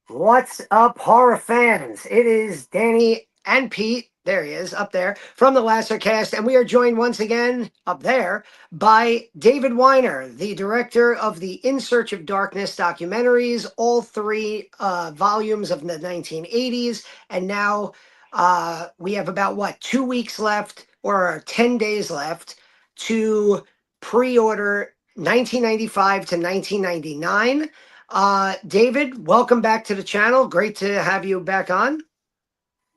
What's up, horror fans? It is Danny and Pete. There he is, up there from the Lasser Cast, and we are joined once again up there by David Weiner, the director of the In Search of Darkness documentaries, all three volumes of the 1980s, and now we have about 2 weeks left or 10 days left to pre-order 1995 to 1999. David, welcome back to the channel. Great to have you back on.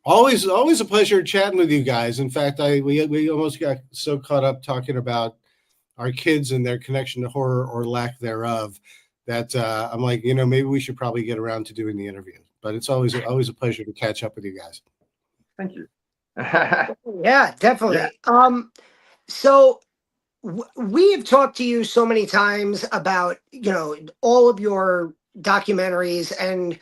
Always a pleasure chatting with you guys. In fact, we almost got so caught up talking about our kids and their connection to horror or lack thereof that I'm like, maybe we should probably get around to doing the interview. But it's always a pleasure to catch up with you guys. Thank you. Yeah, definitely. So we have talked to you so many times about all of your documentaries, and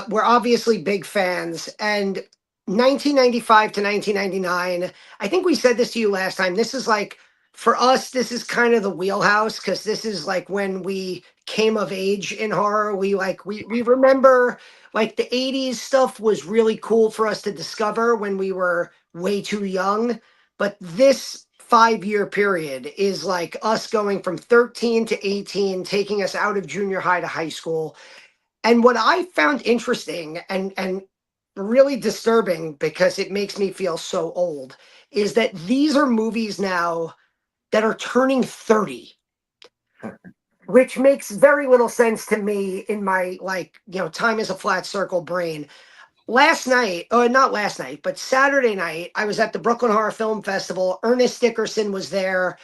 we're obviously big fans. And 1995 to 1999, I think we said this to you last time. This is like, for us, this is kind of the wheelhouse, because this is like when we came of age in horror. We remember, like, the 80s stuff was really cool for us to discover when we were way too young, but this 5 year period is like us going from 13 to 18, taking us out of junior high to high school. And what I found interesting and really disturbing, because it makes me feel so old, is that these are movies now that are turning 30, which makes very little sense to me in my, time is a flat circle brain. Last night, or not last night, but Saturday night, I was at the Brooklyn Horror Film Festival. Ernest Dickerson was there,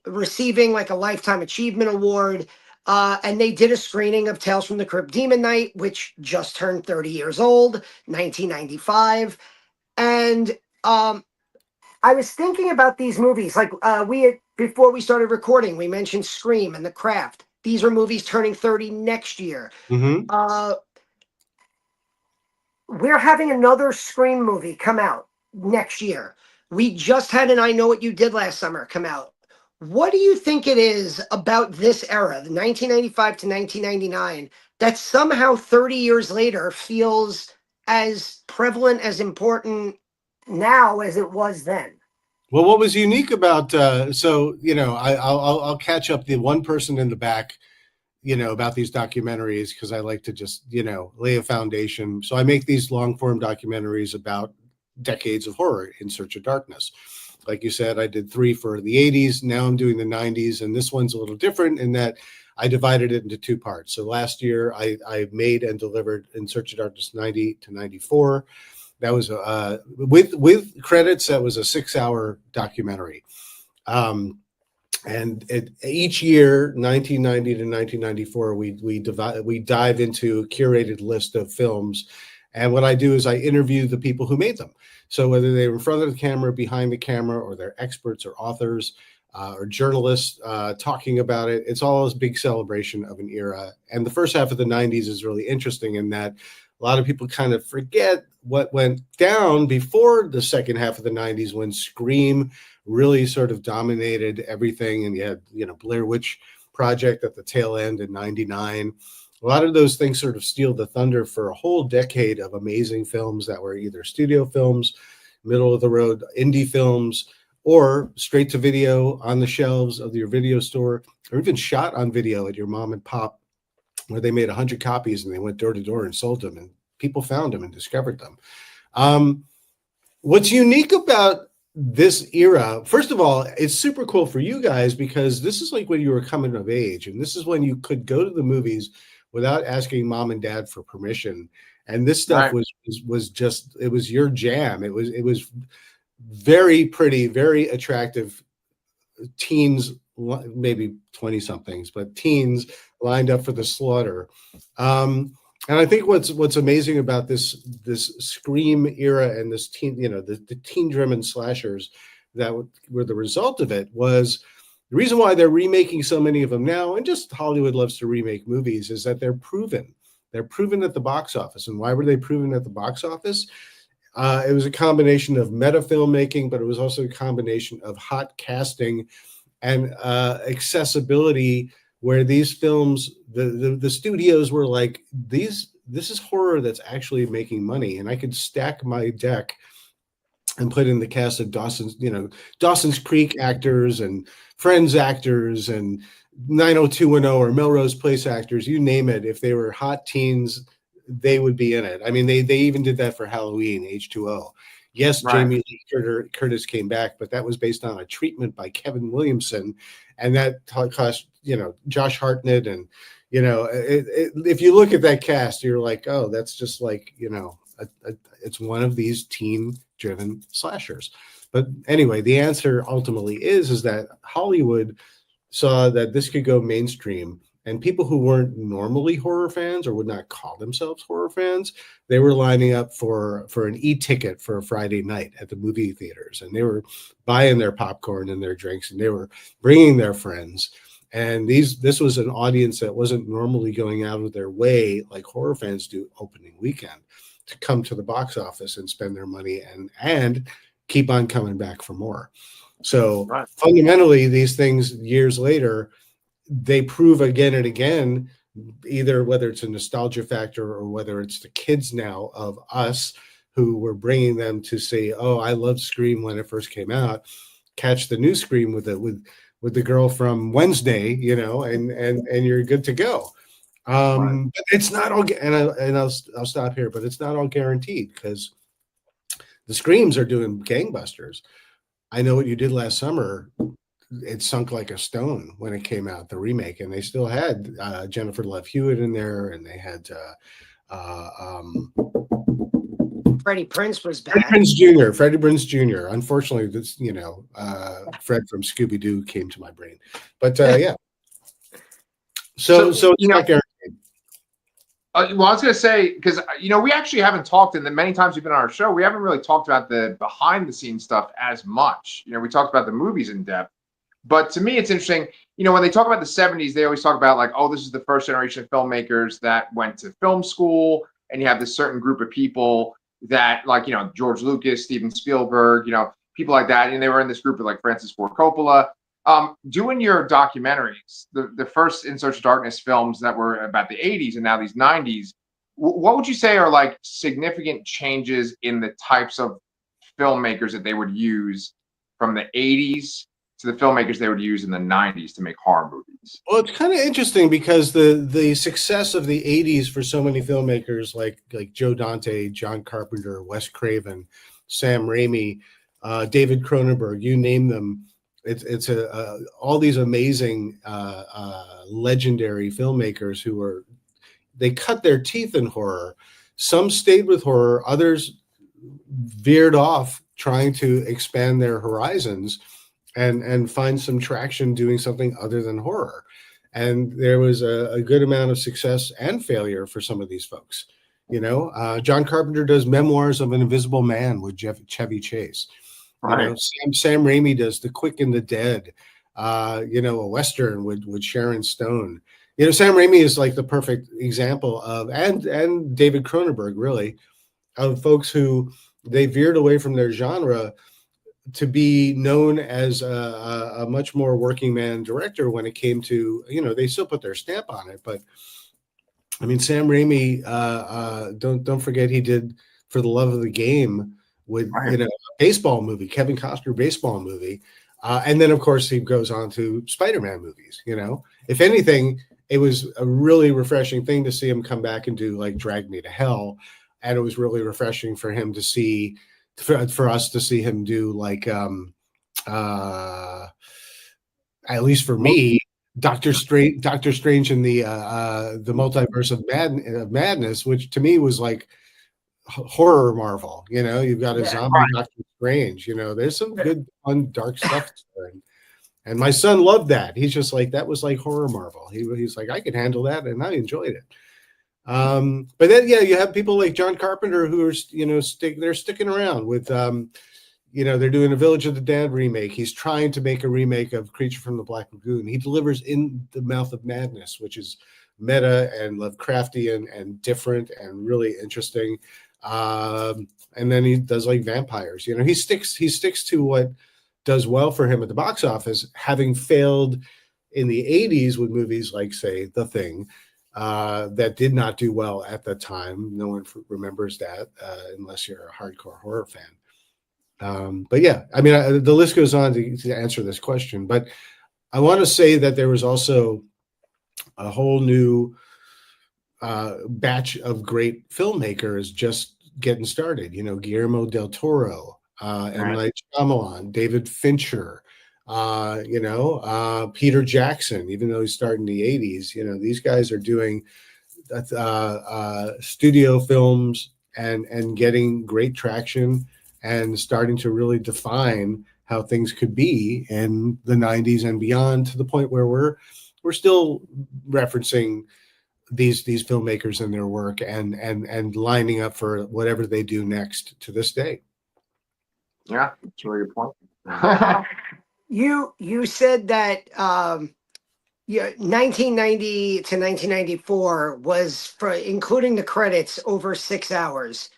receiving like a Lifetime Achievement Award. And they did a screening of Tales from the Crypt Demon Knight, which just turned 30 years old, 1995. And I was thinking about these movies. Like, before we started recording, we mentioned Scream and The Craft. These are movies turning 30 next year. Mm-hmm. We're having another Scream movie come out next year. We just had an I Know What You Did Last Summer come out. What do you think it is about this era, the 1995 to 1999, that somehow 30 years later feels as prevalent, as important now as it was then? Well, what was unique about I'll catch up the one person in the back, about these documentaries, because I like to just, lay a foundation. So I make these long form documentaries about decades of horror in search of darkness. Like you said, I did 3 for the 80s. Now I'm doing the 90s. And this one's a little different in that I divided it into 2 parts. So last year I made and delivered In Search of Darkness 90 to 94. That was with credits. That was a 6-hour documentary. And each year, 1990 to 1994, we dive into a curated list of films. And what I do is I interview the people who made them. So whether they were in front of the camera, behind the camera, or they're experts or authors or journalists talking about it, it's all this big celebration of an era. And the first half of the 90s is really interesting in that a lot of people kind of forget what went down before the second half of the 90s, when Scream really sort of dominated everything. And you had, Blair Witch Project at the tail end in 99. A lot of those things sort of steal the thunder for a whole decade of amazing films that were either studio films, middle of the road indie films, or straight to video on the shelves of your video store, or even shot on video at your mom and pop, where they made 100 copies and they went door to door and sold them, and people found them and discovered them. What's unique about this era, first of all, it's super cool for you guys, because this is like when you were coming of age, and this is when you could go to the movies without asking mom and dad for permission. And this stuff was just, it was your jam. It was very pretty, very attractive teens, maybe 20 somethings, but teens lined up for the slaughter. And I think what's amazing about this Scream era and this teen, the teen-driven slashers that were the result of it, was the reason why they're remaking so many of them now, and just Hollywood loves to remake movies, is that they're proven. They're proven at the box office. And why were they proven at the box office? It was a combination of meta filmmaking, but it was also a combination of hot casting and accessibility where these films, the studios were like, this is horror that's actually making money, and I could stack my deck and put in the cast of Dawson's Creek actors and Friends actors and 90210 or Melrose Place actors, you name it. If they were hot teens, they would be in it. I mean, they even did that for Halloween, H2O. Yes, Right. Jamie Lee Curtis came back, but that was based on a treatment by Kevin Williamson, and that cost Josh Hartnett, and if you look at that cast, you're like, oh, that's just like it's one of these teen-driven slashers. But anyway, the answer ultimately is that Hollywood saw that this could go mainstream, and people who weren't normally horror fans or would not call themselves horror fans, they were lining up for an e-ticket for a Friday night at the movie theaters, and they were buying their popcorn and their drinks, and they were bringing their friends. And this was an audience that wasn't normally going out of their way like horror fans do opening weekend to come to the box office and spend their money and keep on coming back for more. So Right. fundamentally, these things years later, they prove again and again, either whether it's a nostalgia factor or whether it's the kids now of us who were bringing them to say, oh, I loved Scream when it first came out, catch the new Scream with the girl from Wednesday, and you're good to go. Right. But it's not all, and I'll stop here, but it's not all guaranteed, because the Screams are doing gangbusters. I Know What You Did Last Summer, it sunk like a stone when it came out, the remake, and they still had Jennifer Love Hewitt in there, and they had Freddie Prinze was Freddie back. Prinze Jr. Unfortunately, this Fred from Scooby Doo came to my brain, but yeah. So it's not guaranteed. Well, I was going to say, because we actually haven't talked, and the many times you've been on our show, we haven't really talked about the behind the scenes stuff as much. We talked about the movies in depth, but to me, it's interesting. When they talk about the 70s, they always talk about like, oh, this is the first generation of filmmakers that went to film school, and you have this certain group of people that, like, George Lucas, Steven Spielberg, people like that, and they were in this group of like Francis Ford Coppola. Doing your documentaries, the first In Search of Darkness films that were about the 80s and now these 90s, what would you say are like significant changes in the types of filmmakers that they would use from the 80s to the filmmakers they would use in the 90s to make horror movies? Well, it's kind of interesting because the success of the 80s for so many filmmakers like Joe Dante, John Carpenter, Wes Craven, Sam Raimi, David Cronenberg, you name them. It's all these amazing legendary filmmakers who they cut their teeth in horror. Some stayed with horror, others veered off trying to expand their horizons and find some traction doing something other than horror. And there was a good amount of success and failure for some of these folks. John Carpenter does Memoirs of an Invisible Man with Chevy Chase. Right. Sam Raimi does The Quick and the Dead, a Western with Sharon Stone. Sam Raimi is like the perfect example of, and David Cronenberg, really, of folks who they veered away from their genre to be known as a much more working man director when it came to, they still put their stamp on it. But I mean, Sam Raimi, don't forget he did For the Love of the Game with, Right. a baseball movie, Kevin Costner baseball movie. And then, of course, he goes on to Spider-Man movies. If anything, it was a really refreshing thing to see him come back and do like Drag Me to Hell. And it was really refreshing for him to see, for us to see him do like, at least for me, Doctor Strange in the Multiverse of Madness, which to me was like horror Marvel. You've got a zombie Doctor Strange. There's some good fun dark stuff there. And my son loved that. He's just like, that was like horror Marvel. He's like, I could handle that, and I enjoyed it. But then you have people like John Carpenter who are they're sticking around with they're doing a Village of the Dead remake. He's trying to make a remake of Creature from the Black Lagoon. He delivers In the Mouth of Madness, which is meta and Lovecraftian and different and really interesting. And then he does like vampires. He sticks to what does well for him at the box office, having failed in the 80s with movies like, say, The Thing, that did not do well at the time. No one remembers that unless you're a hardcore horror fan. But yeah, I mean, the list goes on to answer this question. But I want to say that there was also a whole new batch of great filmmakers just getting started. You know, Guillermo del Toro, M. Night Shyamalan, David Fincher, Peter Jackson, even though he started in the 80s. You know, these guys are doing studio films and getting great traction and starting to really define how things could be in the 90s and beyond, to the point where we're still referencing these filmmakers and their work and lining up for whatever they do next to this day. Yeah, that's a really good point. You said that 1990 to 1994 was, for including the credits, over 6 hours.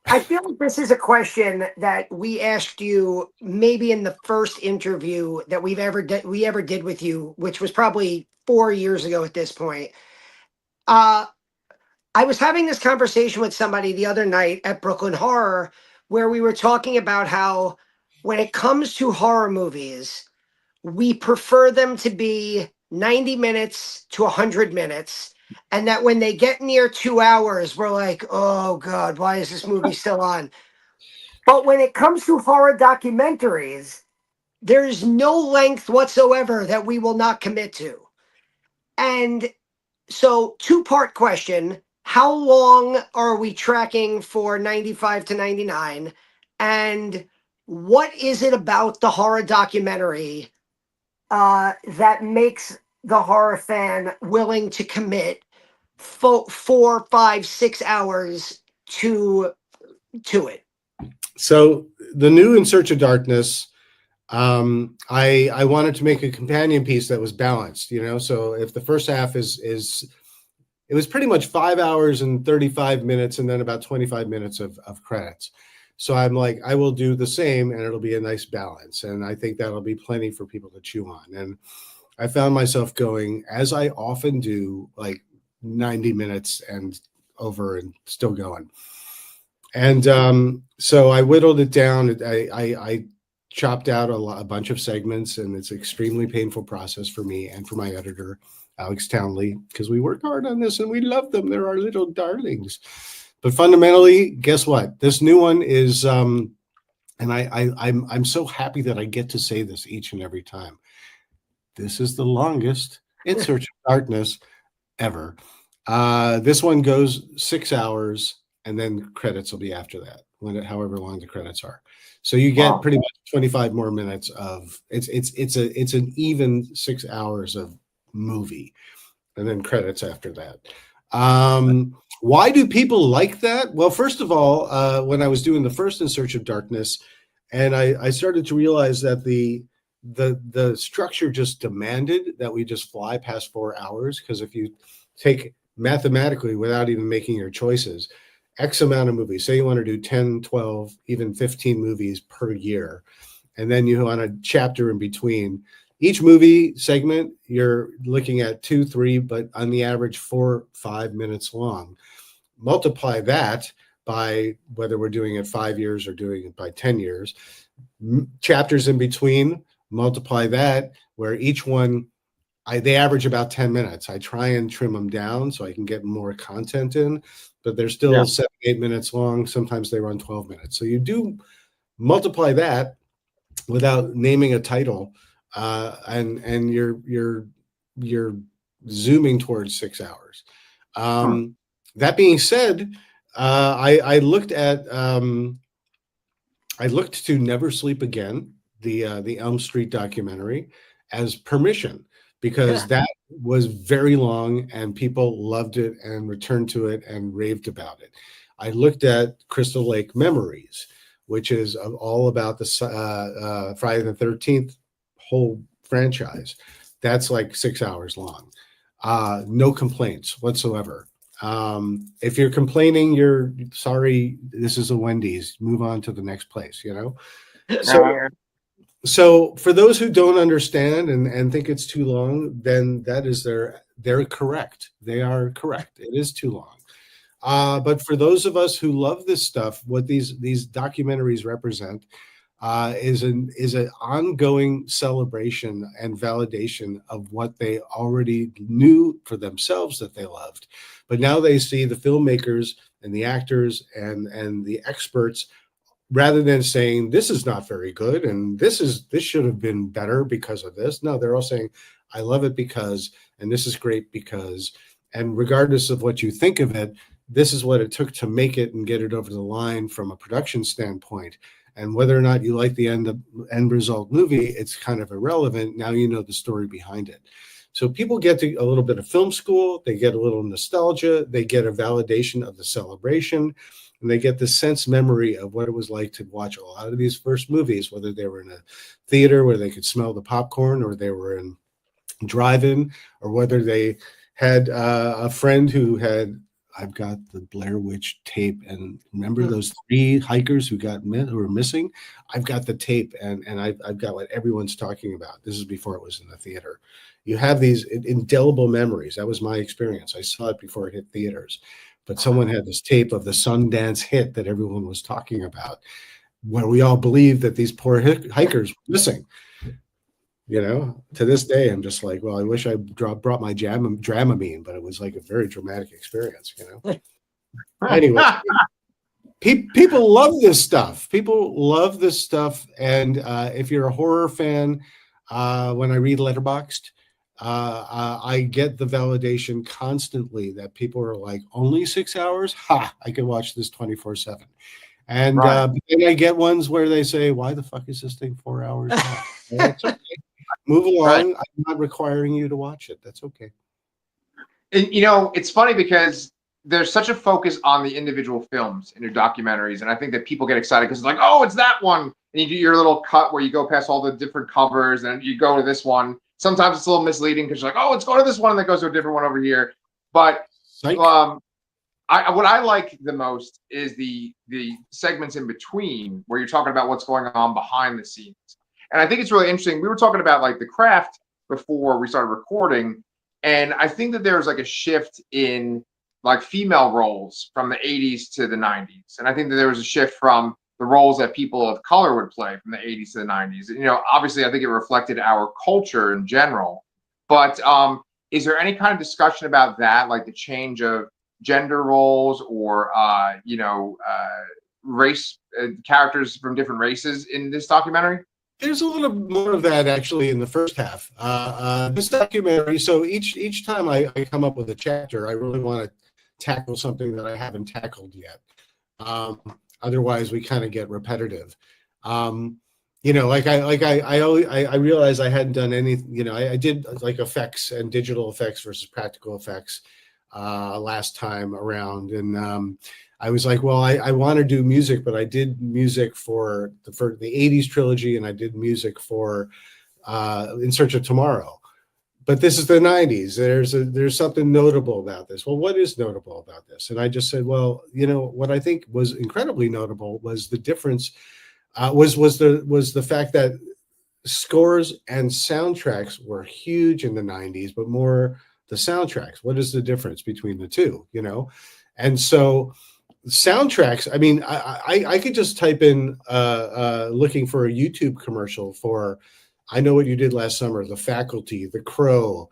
I feel like this is a question that we asked you maybe in the first interview that we ever did with you, which was probably 4 years ago at this point. I was having this conversation with somebody the other night at Brooklyn Horror, where we were talking about how when it comes to horror movies, we prefer them to be 90 minutes to 100 minutes. And that when they get near 2 hours, we're like, oh God, why is this movie still on? But when it comes to horror documentaries, there's no length whatsoever that we will not commit to. And so, two-part question: how long are we tracking for 95 to 99? And what is it about the horror documentary that makes the horror fan willing to commit 4, 5, 6 hours to it? So the new In Search of Darkness, I wanted to make a companion piece that was balanced, you know. So if the first half is it was pretty much 5 hours and 35 minutes and then about 25 minutes of credits. So I'm like, I will do the same and it'll be a nice balance. And I think that'll be plenty for people to chew on. And I found myself going, as I often do, like 90 minutes and over and still going. And so I whittled it down. I chopped out a bunch of segments, and it's an extremely painful process for me and for my editor, Alex Townley, because we work hard on this and we love them. They're our little darlings. But fundamentally, guess what? This new one is, and I'm so happy that I get to say this each and every time. This is the longest In Search of Darkness ever. This one goes 6 hours, and then credits will be after that, however long the credits are. So you get pretty much 25 more minutes of it's an even 6 hours of movie, and then credits after that. Why do people like that? Well, first of all, when I was doing the first In Search of Darkness, and I started to realize that the structure just demanded that we just fly past 4 hours, because if you take mathematically, without even making your choices, X amount of movies, say you want to do 10, 12, even 15 movies per year, and then you want a chapter in between. Each movie segment, you're looking at 2, 3, but on the average 4, 5 minutes long. Multiply that by whether we're doing it 5 years or doing it by 10 years. Chapters in between, multiply that, where each one, they average about 10 minutes. I try and trim them down so I can get more content in, but they're still 7, 8 minutes long. Sometimes they run 12 minutes. So you do multiply that without naming a title, and you're zooming towards 6 hours. That being said, I looked to Never Sleep Again, the Elm Street documentary, as permission, because that was very long and people loved it and returned to it and raved about it. I looked at Crystal Lake Memories, which is all about the Friday the 13th whole franchise. That's like 6 hours long. No complaints whatsoever. If you're complaining, you're sorry. This is a Wendy's. Move on to the next place, you know? So So for those who don't understand and think it's too long, then that is they're correct. They are correct. It is too long. But for those of us who love this stuff, what these documentaries represent is an ongoing celebration and validation of what they already knew for themselves that they loved. But now they see the filmmakers and the actors and the experts, rather than saying this is not very good and this should have been better because of this. No, they're all saying I love it because, and this is great because, and regardless of what you think of it, this is what it took to make it and get it over the line from a production standpoint. And whether or not you like the end result movie, it's kind of irrelevant. Now you know the story behind it. So people get a little bit of film school, they get a little nostalgia, they get a validation of the celebration, and they get the sense memory of what it was like to watch a lot of these first movies, whether they were in a theater where they could smell the popcorn, or they were in drive-in, or whether they had a friend who had, I've got the Blair Witch tape, and remember those 3 hikers who were missing? I've got the tape, and I've got what everyone's talking about. This is before it was in the theater. You have these indelible memories. That was my experience. I saw it before it hit theaters, but someone had this tape of the Sundance hit that everyone was talking about, where we all believed that these poor hikers were missing. To this day, I'm just like, well, I wish I brought my Dramamine, but it was like a very dramatic experience, Anyway, people love this stuff. People love this stuff. And if you're a horror fan, when I read Letterboxd, I get the validation constantly that people are like, only 6 hours? Ha! I can watch this 24/7. And Right. then I get ones where they say, why the fuck is this thing 4 hours long? Well, it's okay. Move along. Right. I'm not requiring you to watch it. That's okay. And, it's funny because there's such a focus on the individual films in your documentaries, and I think that people get excited because it's like, oh, it's that one, and you do your little cut where you go past all the different covers, and you go to this one. Sometimes it's a little misleading because you're like, oh, let's go to this one, and then goes to a different one over here. But Psych. what I like the most is the segments in between where you're talking about what's going on behind the scenes. And I think it's really interesting. We were talking about like the craft before we started recording, and I think that there's like a shift in like female roles from the 80s to the 90s. And I think that there was a shift from the roles that people of color would play from the 80s to the 90s. Obviously I think it reflected our culture in general. But is there any kind of discussion about that, like the change of gender roles or race characters from different races in this documentary? There's a little more of that actually in the first half. This documentary. So each time I come up with a chapter, I really want to tackle something that I haven't tackled yet. Otherwise, we kind of get repetitive. Like I realized I hadn't done anything. I did like effects and digital effects versus practical effects last time around, and I was like, well, I want to do music, but I did music for the 80s trilogy, and I did music for In Search of Tomorrow. But this is the 90s. There's something notable about this. Well, what is notable about this? And I just said, well, what I think was incredibly notable was the difference, was the fact that scores and soundtracks were huge in the 90s, but more the soundtracks. What is the difference between the two? And so soundtracks, I mean, I could just type in looking for a YouTube commercial for I Know What You Did Last Summer, The Faculty, The Crow,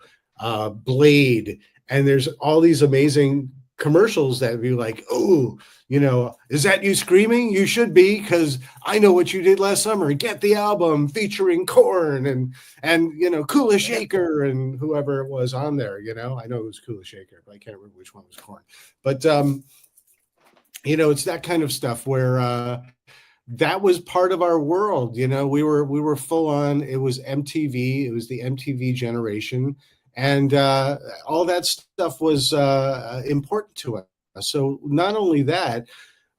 Blade, and there's all these amazing commercials that be like, oh, is that you screaming? You should be, because I Know What You Did Last Summer. Get the album featuring Korn and Kula Shaker and whoever it was on there. I know it was Kula Shaker, but I can't remember which one was Korn. But it's that kind of stuff where that was part of our world. We were full on. It was MTV. It was the MTV generation, and all that stuff was important to us. So not only that,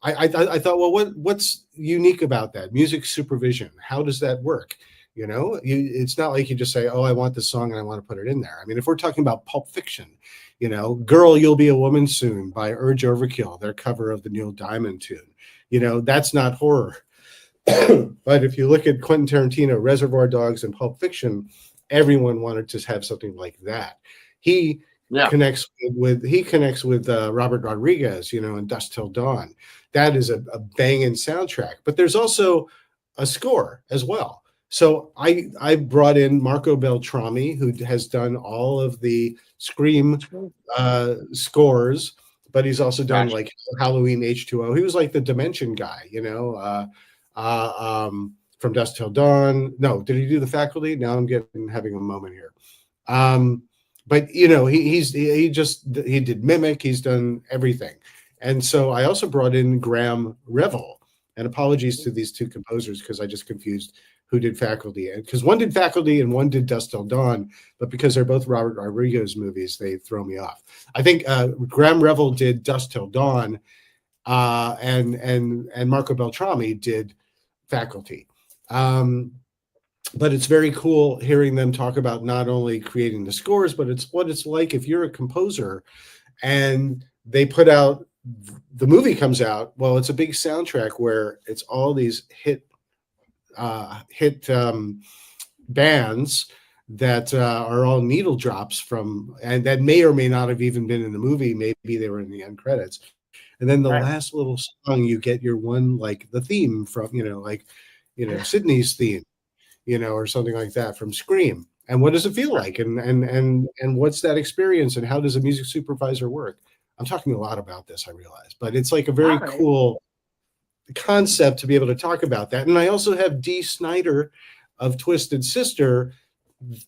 I thought, well, what's unique about that? Music supervision. How does that work? It's not like you just say, oh, I want this song and I want to put it in there. I mean, if we're talking about Pulp Fiction, Girl, You'll Be a Woman Soon by Urge Overkill, their cover of the Neil Diamond tune, that's not horror. But if you look at Quentin Tarantino, Reservoir Dogs, and Pulp Fiction, everyone wanted to have something like that. He Yeah. connects with Robert Rodriguez, and Dust Till Dawn. That is a banging soundtrack. But there's also a score as well. So I brought in Marco Beltrami, who has done all of the Scream scores, but he's also done Gotcha. like Halloween H2O. He was like the Dimension guy, from Dusk Till Dawn. No, did he do the Faculty? Now I'm having a moment here. But he did Mimic. He's done everything, and so I also brought in Graham Revel. And apologies to these two composers because I just confused who did Faculty, because one did Faculty and one did Dusk Till Dawn, but because they're both Robert Rodriguez movies, they throw me off. I think Graham Revel did Dusk Till Dawn, and Marco Beltrami did Faculty. But it's very cool hearing them talk about not only creating the scores, but it's what it's like if you're a composer and they put out the movie comes out. Well, it's a big soundtrack where it's all these hit bands that are all needle drops from, and that may or may not have even been in the movie. Maybe they were in the end credits. And then the last little song, you get your one, like the theme from, Sydney's theme, or something like that from Scream. And what does it feel like? And what's that experience? And how does a music supervisor work? I'm talking a lot about this, I realize, but it's like a very cool concept to be able to talk about that. And I also have Dee Snider of Twisted Sister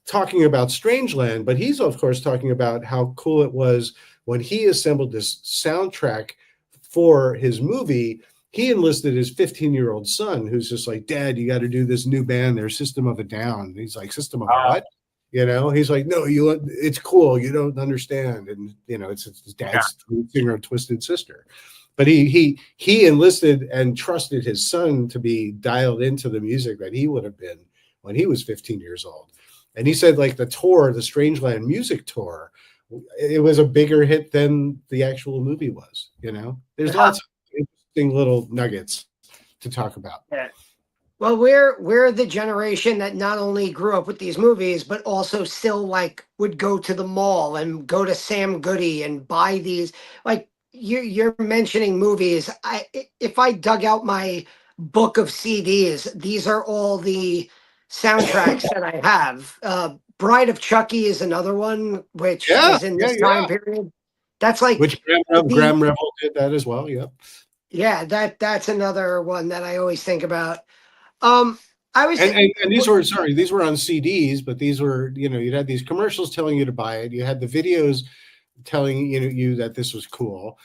talking about Strangeland, but he's of course talking about how cool it was when he assembled this soundtrack for his movie. He enlisted his 15-year-old son, who's just like, Dad, you got to do this new band. They're System of a Down. And he's like, System of what? He's like, no, it's cool. You don't understand. And, it's his dad's singer of Twisted Sister. But he enlisted and trusted his son to be dialed into the music that he would have been when he was 15 years old. And he said, like, the Strangeland music tour, it was a bigger hit than the actual movie was. There's lots of interesting little nuggets to talk about. Yeah. Well, we're the generation that not only grew up with these movies, but also still like would go to the mall and go to Sam Goody and buy these. Like you're mentioning movies. If I dug out my book of CDs, these are all the soundtracks that I have. Bride of Chucky is another one, which is in this time period. That's like which Graham Revel did that as well. Yep. Yeah, that's another one that I always think about. I was and these were on CDs, but these were, you'd had these commercials telling you to buy it. You had the videos telling you that this was cool.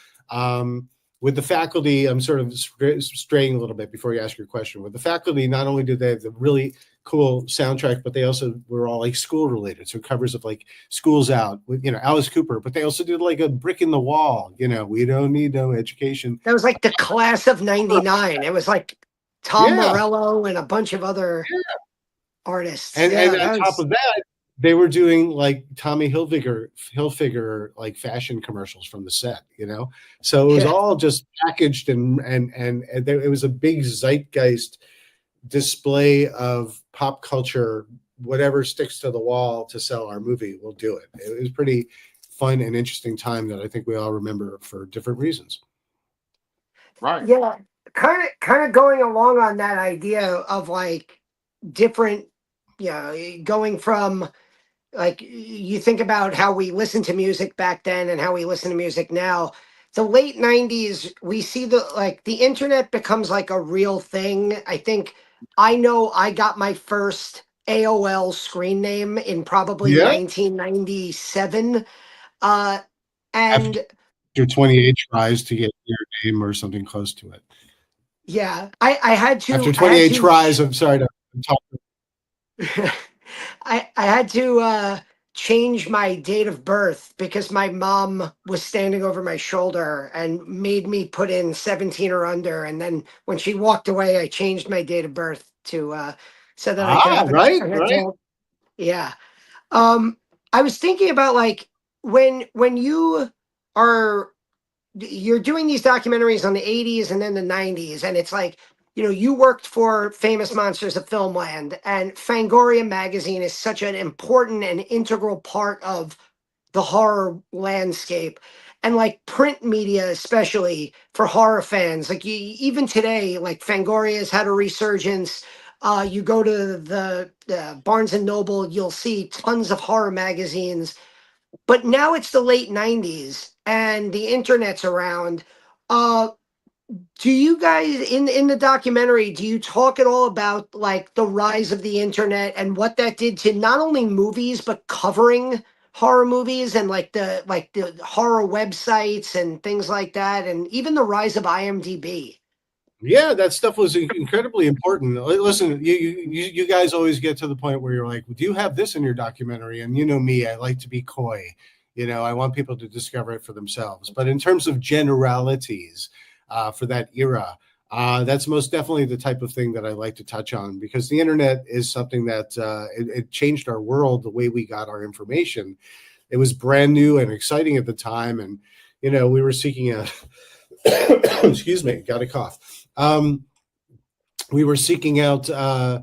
With the Faculty, I'm sort of straying a little bit before you ask your question. With the Faculty, not only did they have the really cool soundtrack, but they also were all like school related. So covers of like Schools Out with, Alice Cooper, but they also did like a Brick in the Wall, We Don't Need No Education. That was like the class of 99. It was like Tom Morello and a bunch of other artists. And on top of that, they were doing like Tommy Hilfiger like fashion commercials from the set, So it was all just packaged and it was a big zeitgeist display of pop culture. Whatever sticks to the wall to sell our movie, we'll do it. It was pretty fun and interesting time that I think we all remember for different reasons. Right. Yeah. Kind of going along on that idea of like different, going from like you think about how we listened to music back then and how we listen to music now. The late 90s, we see the internet becomes like a real thing. I know I got my first AOL screen name in probably 1997. And after 28 tries to get your name or something close to it. Yeah, I had to. After 28 tries, I'm sorry to talk. I had to change my date of birth because my mom was standing over my shoulder and made me put in 17 or under. And then when she walked away, I changed my date of birth to so that I could have an adult. Yeah. I was thinking about like when you're doing these documentaries on the 80s and then the 90s, and it's like you worked for Famous Monsters of Filmland, and Fangoria magazine is such an important and integral part of the horror landscape, and like print media, especially for horror fans. Like even today, like Fangoria has had a resurgence. You go to the Barnes and Noble, you'll see tons of horror magazines. But now it's the late '90s, and the internet's around. Uh, do you guys in the documentary, do you talk at all about like the rise of the internet and what that did to not only movies but covering horror movies, and like the horror websites and things like that, and even the rise of IMDb? Yeah, that stuff was incredibly important. Listen, you guys always get to the point where you're like, do you have this in your documentary? And you know me, I like to be coy. I want people to discover it for themselves. But in terms of generalities for that era, that's most definitely the type of thing that I like to touch on, because the internet is something that it changed our world, the way we got our information. It was brand new and exciting at the time, and we were seeking a excuse me, got a cough. We were seeking out uh,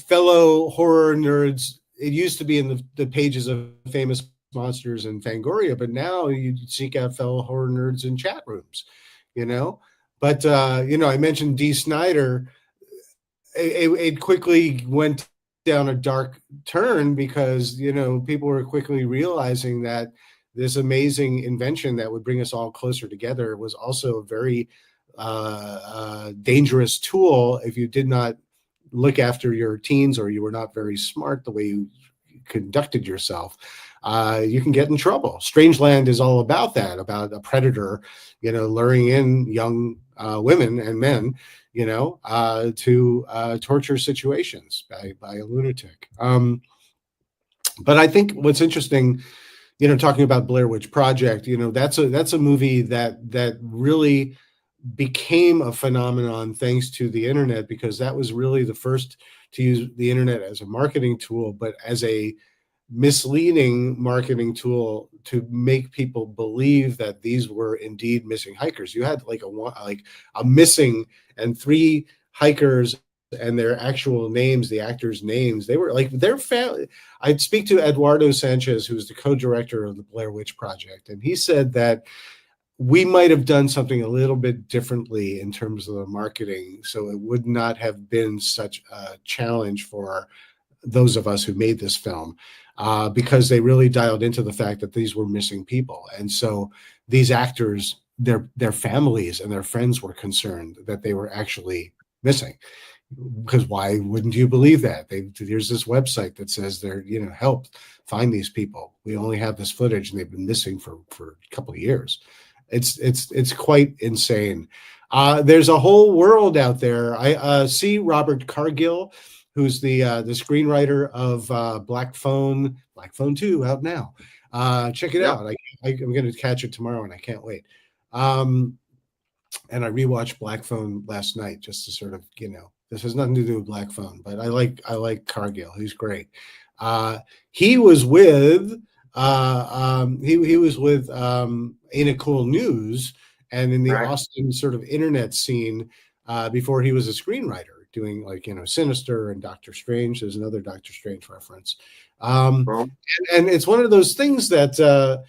fellow horror nerds. It used to be in the pages of Famous Monsters and Fangoria, but now you seek out fellow horror nerds in chat rooms, you know. But I mentioned Dee Snider. It quickly went down a dark turn because people were quickly realizing that this amazing invention that would bring us all closer together was also a very dangerous tool if you did not look after your teens, or you were not very smart the way you conducted yourself. You can get in trouble. Strangeland is all about that, about a predator, luring in young women and men, to torture situations by a lunatic. But I think what's interesting, talking about Blair Witch Project, that's a movie that really became a phenomenon thanks to the internet, because that was really the first to use the internet as a marketing tool, but as a misleading marketing tool to make people believe that these were indeed missing hikers. You had like a missing and three hikers and their actual names, the actors' names. They were like their family. I'd speak to Eduardo Sanchez, who's the co-director of the Blair Witch Project, and he said that we might have done something a little bit differently in terms of the marketing, so it would not have been such a challenge for those of us who made this film, because they really dialed into the fact that these were missing people. And so these actors, their families and their friends were concerned that they were actually missing. Because why wouldn't you believe that? There's this website that says they're, help find these people. We only have this footage and they've been missing for a couple of years. It's quite insane. There's a whole world out there. I see Robert Cargill, who's the screenwriter of Black Phone 2 out now. Check it out. I'm going to catch it tomorrow and I can't wait. And I rewatched Black Phone last night just to sort of, this has nothing to do with Black Phone, but I like Cargill. He's great. He was with he was with Ain't It Cool News, and in the Austin sort of internet scene before he was a screenwriter, doing Sinister and Doctor Strange. There's another Doctor Strange reference. And it's one of those things that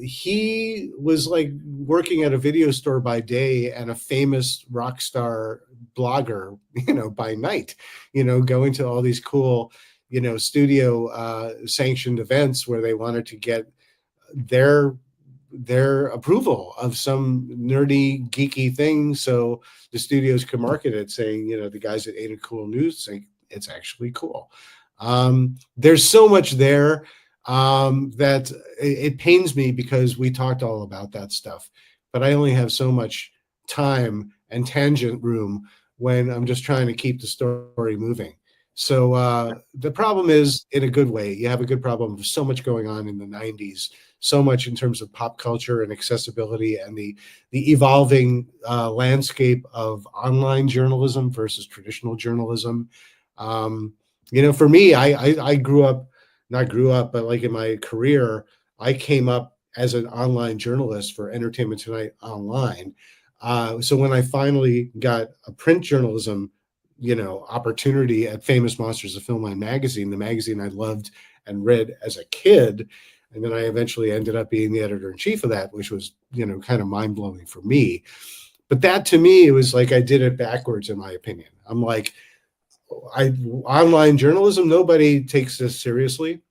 he was like working at a video store by day and a famous rock star blogger, by night, going to all these cool, studio sanctioned events where they wanted to get their approval of some nerdy, geeky thing, so the studios could market it, saying, the guys at Ain't It Cool News think it's actually cool. There's so much there that it pains me, because we talked all about that stuff, but I only have so much time and tangent room when I'm just trying to keep the story moving. So the problem is, in a good way, you have a good problem of so much going on in the 90s, so much in terms of pop culture and accessibility, and the evolving landscape of online journalism versus traditional journalism. For me, I not grew up, but like in my career, I came up as an online journalist for Entertainment Tonight Online. So when I finally got a print journalism, opportunity at Famous Monsters of Filmline magazine, the magazine I loved and read as a kid, and then I eventually ended up being the editor in chief of that, which was, kind of mind blowing for me. But that to me, it was like I did it backwards, in my opinion. I'm like, online journalism, nobody takes this seriously.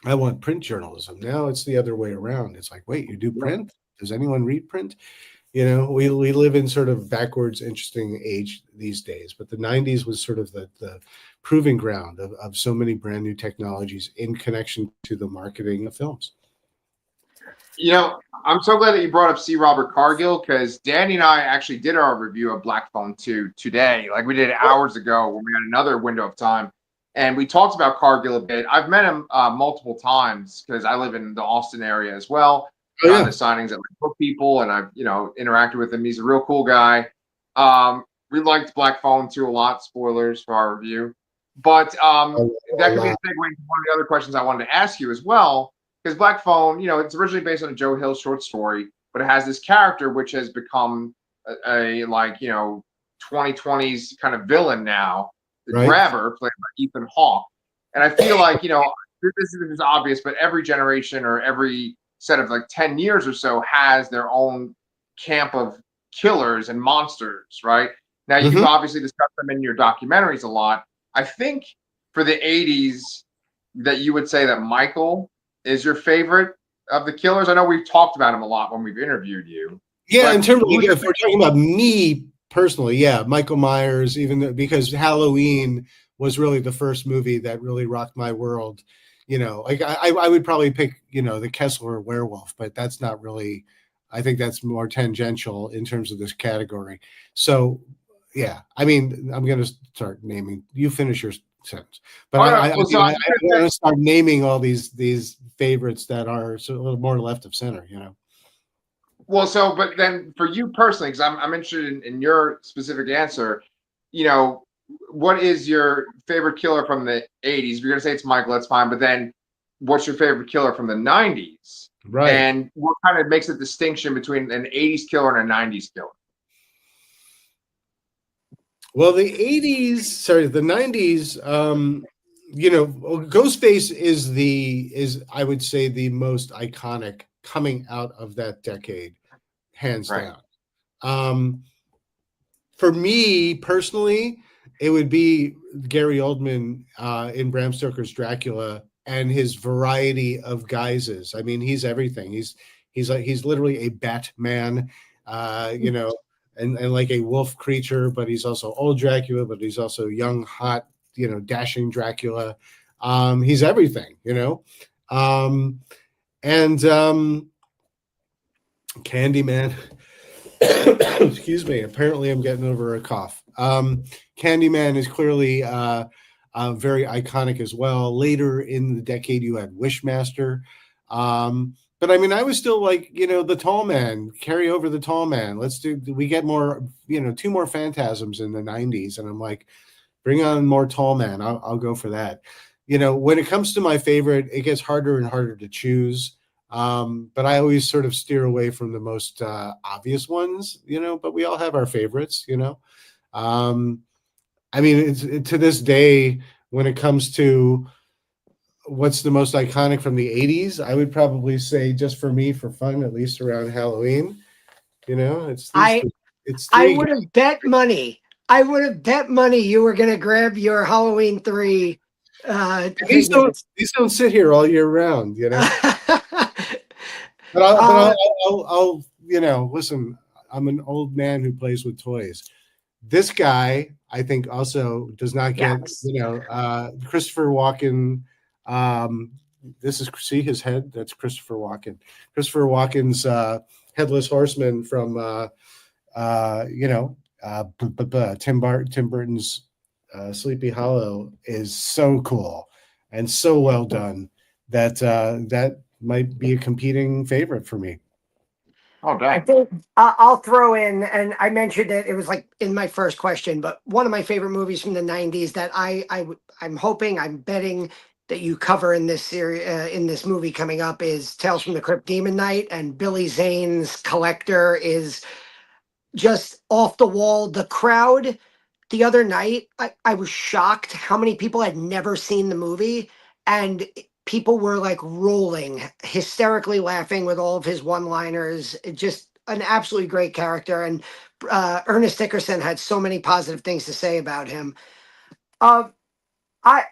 I want print journalism. Now it's the other way around. It's like, wait, you do print? Does anyone read print? We live in sort of backwards, interesting age these days, but the 90s was sort of the proving ground of so many brand new technologies in connection to the marketing of films. I'm so glad that you brought up C. Robert Cargill, because Danny and I actually did our review of Black Phone 2 today. Like, we did it hours ago when we had another window of time. And we talked about Cargill a bit. I've met him multiple times because I live in the Austin area as well. Oh, yeah. The signings at Book People, and I've interacted with him. He's a real cool guy. We liked Black Phone 2 a lot. Spoilers for our review. But that could be a segue into one of the other questions I wanted to ask you as well. Because Black Phone, it's originally based on a Joe Hill short story, but it has this character which has become a 2020s kind of villain now, the Grabber, played by Ethan Hawke. And I feel like, this is obvious, but every generation or every set of 10 years or so has their own camp of killers and monsters, right? Now, you obviously discuss them in your documentaries a lot. I think for the 80s that you would say that Michael is your favorite of the killers. I know we've talked about him a lot when we've interviewed you. Yeah, in terms of, if we're talking about me personally, yeah, Michael Myers, because Halloween was really the first movie that really rocked my world. I would probably pick, the Kessler Werewolf, but that's not really, I think that's more tangential in terms of this category. So, yeah, I mean, I'm going to start naming. You finish your sentence, but I want to start naming all these favorites that are a little more left of center. Well, but then for you personally, because I'm interested in your specific answer. What is your favorite killer from the 80s? If you're gonna say it's Michael, that's fine. But then, what's your favorite killer from the 90s? Right. And what kind of makes a distinction between an 80s killer and a 90s killer? Well, the 90s, Ghostface is I would say the most iconic coming out of that decade, hands down. For me personally, it would be Gary Oldman in Bram Stoker's Dracula and his variety of guises. I mean, he's everything. He's literally a Batman, and like a wolf creature, but he's also old Dracula, but he's also young, hot, dashing Dracula. He's everything, and Candyman. Excuse me. Apparently, I'm getting over a cough. Candyman is clearly very iconic as well. Later in the decade, you had Wishmaster. But I mean, I was still like, the Tall Man, carry over the Tall Man. We get more, 2 more Phantasms in the 90s. And I'm like, bring on more Tall Man. I'll go for that. When it comes to my favorite, it gets harder and harder to choose. But I always sort of steer away from the most obvious ones, but we all have our favorites, I mean, to this day, when it comes to what's the most iconic from the 80s, I would probably say, just for me, for fun, at least around Halloween, I would have bet money. You were going to grab your Halloween 3. These don't sit here all year round, But I'll listen, I'm an old man who plays with toys. This guy, I think, also does not get, Christopher Walken. See his head? That's Christopher Walken. Christopher Walken's Headless Horseman from, Tim Burton's Sleepy Hollow is so cool and so well done that might be a competing favorite for me. Oh, dang. I think I'll throw in, and I mentioned it was like in my first question, but one of my favorite movies from the 90s that I'm hoping, I'm betting that you cover in this series, in this movie coming up, is Tales from the Crypt Demon Knight, and Billy Zane's Collector is just off the wall. The crowd the other night, I was shocked how many people had never seen the movie, and people were like rolling, hysterically laughing with all of his one-liners. Just an absolutely great character, and Ernest Dickerson had so many positive things to say about him. Uh, I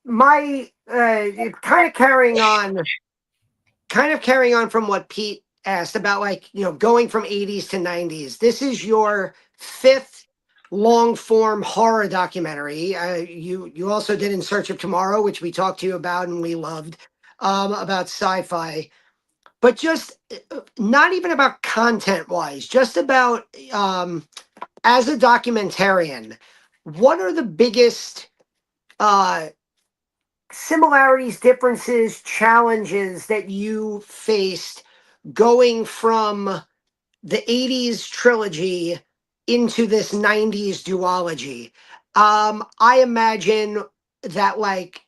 my kind of carrying on from what Pete asked about, like, going from 80s to 90s. This is your fifth long form horror documentary. You also did In Search of Tomorrow, which we talked to you about and we loved, about sci-fi. But just not even about content wise, just about as a documentarian, what are the biggest uh, similarities, differences, challenges that you faced going from the 80s trilogy into this 90s duology? I imagine that, like,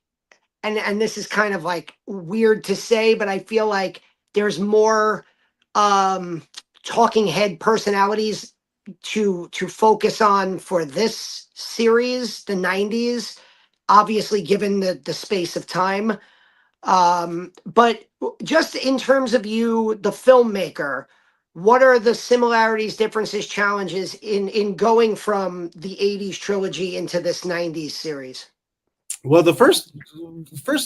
and this is kind of like weird to say, but I feel like there's more um talking head personalities to focus on for this series, the 90s, obviously given the space of time. But just in terms of you, the filmmaker, what are the similarities, differences, challenges in going from the 80s trilogy into this 90s series? Well, the first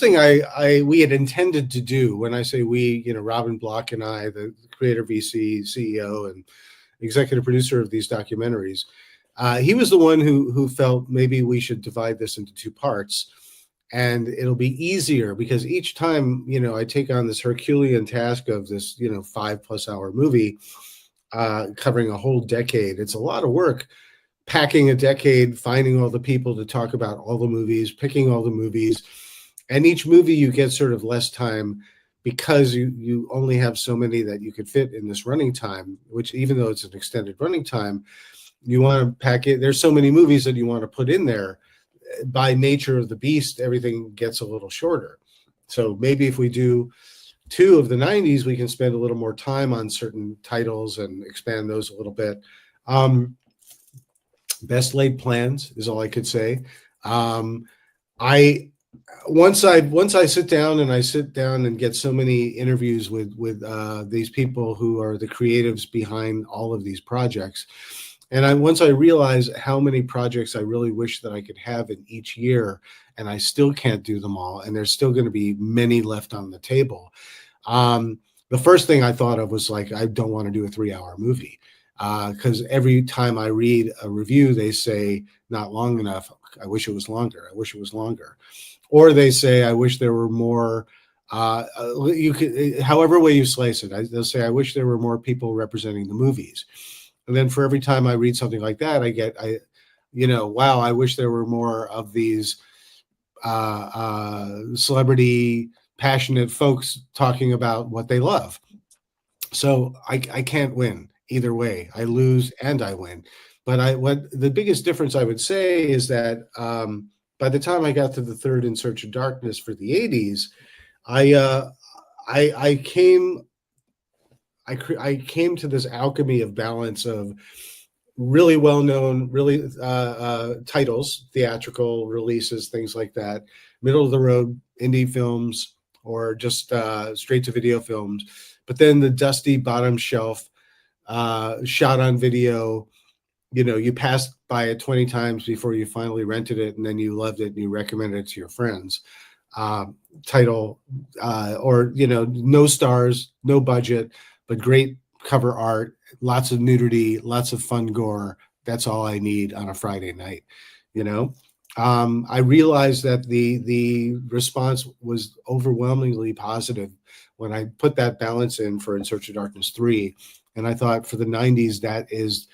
thing I we had intended to do, when I say we, Robin Block and I, the creator, VC, CEO, and executive producer of these documentaries, he was the one who felt maybe we should divide this into two parts, and it'll be easier because each time, I take on this Herculean task of this, 5+ hour movie, covering a whole decade. It's a lot of work, packing a decade, finding all the people to talk about all the movies, picking all the movies. And each movie you get sort of less time because you only have so many that you could fit in this running time, which, even though it's an extended running time, you want to pack it. There's so many movies that you want to put in there. By nature of the beast, everything gets a little shorter. So maybe if we do two of the 90s, we can spend a little more time on certain titles and expand those a little bit. Best laid plans is all I could say. I once I sit down and get so many interviews with these people who are the creatives behind all of these projects, and once I realize how many projects I really wish that I could have in each year, and I still can't do them all, and there's still going to be many left on the table. The first thing I thought of was, like, I don't want to do a 3-hour movie, because every time I read a review, they say not long enough. I wish it was longer. I wish it was longer. Or they say, I wish there were more. You could, however way you slice it, they'll say, I wish there were more people representing the movies. And then for every time I read something like that, wow, I wish there were more of these celebrity passionate folks talking about what they love. So I can't win either way. I lose and I win. But what the biggest difference I would say is that by the time I got to the third In Search of Darkness for the 80s, I came to this alchemy of balance of really well-known, really titles, theatrical releases, things like that, middle of the road indie films, or just straight to video films. But then the dusty bottom shelf, shot on video, you passed by it 20 times before you finally rented it, and then you loved it and you recommended it to your friends. Title, or no stars, no budget, but great cover art, lots of nudity, lots of fun gore. That's all I need on a Friday night. I realized that the response was overwhelmingly positive when I put that balance in for In Search of Darkness 3. And I thought, for the 90s, that is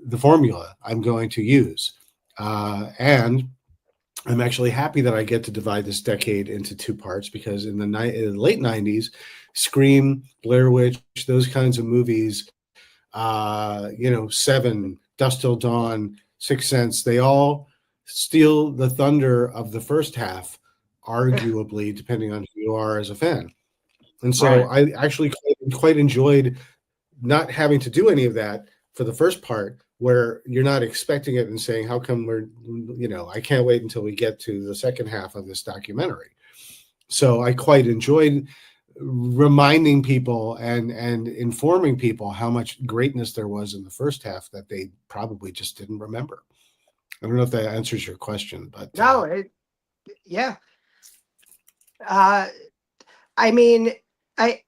the formula I'm going to use. And I'm actually happy that I get to divide this decade into two parts, because in the late 90s, Scream, Blair Witch, those kinds of movies, Seven, Dusk Till Dawn, Sixth Sense, they all steal the thunder of the first half, arguably, depending on who you are as a fan. And so I actually quite enjoyed not having to do any of that, for the first part, where you're not expecting it and saying, how come I can't wait until we get to the second half of this documentary. So I quite enjoyed reminding people and informing people how much greatness there was in the first half that they probably just didn't remember. I don't know if that answers your question, but No, yeah. Uh, I mean, I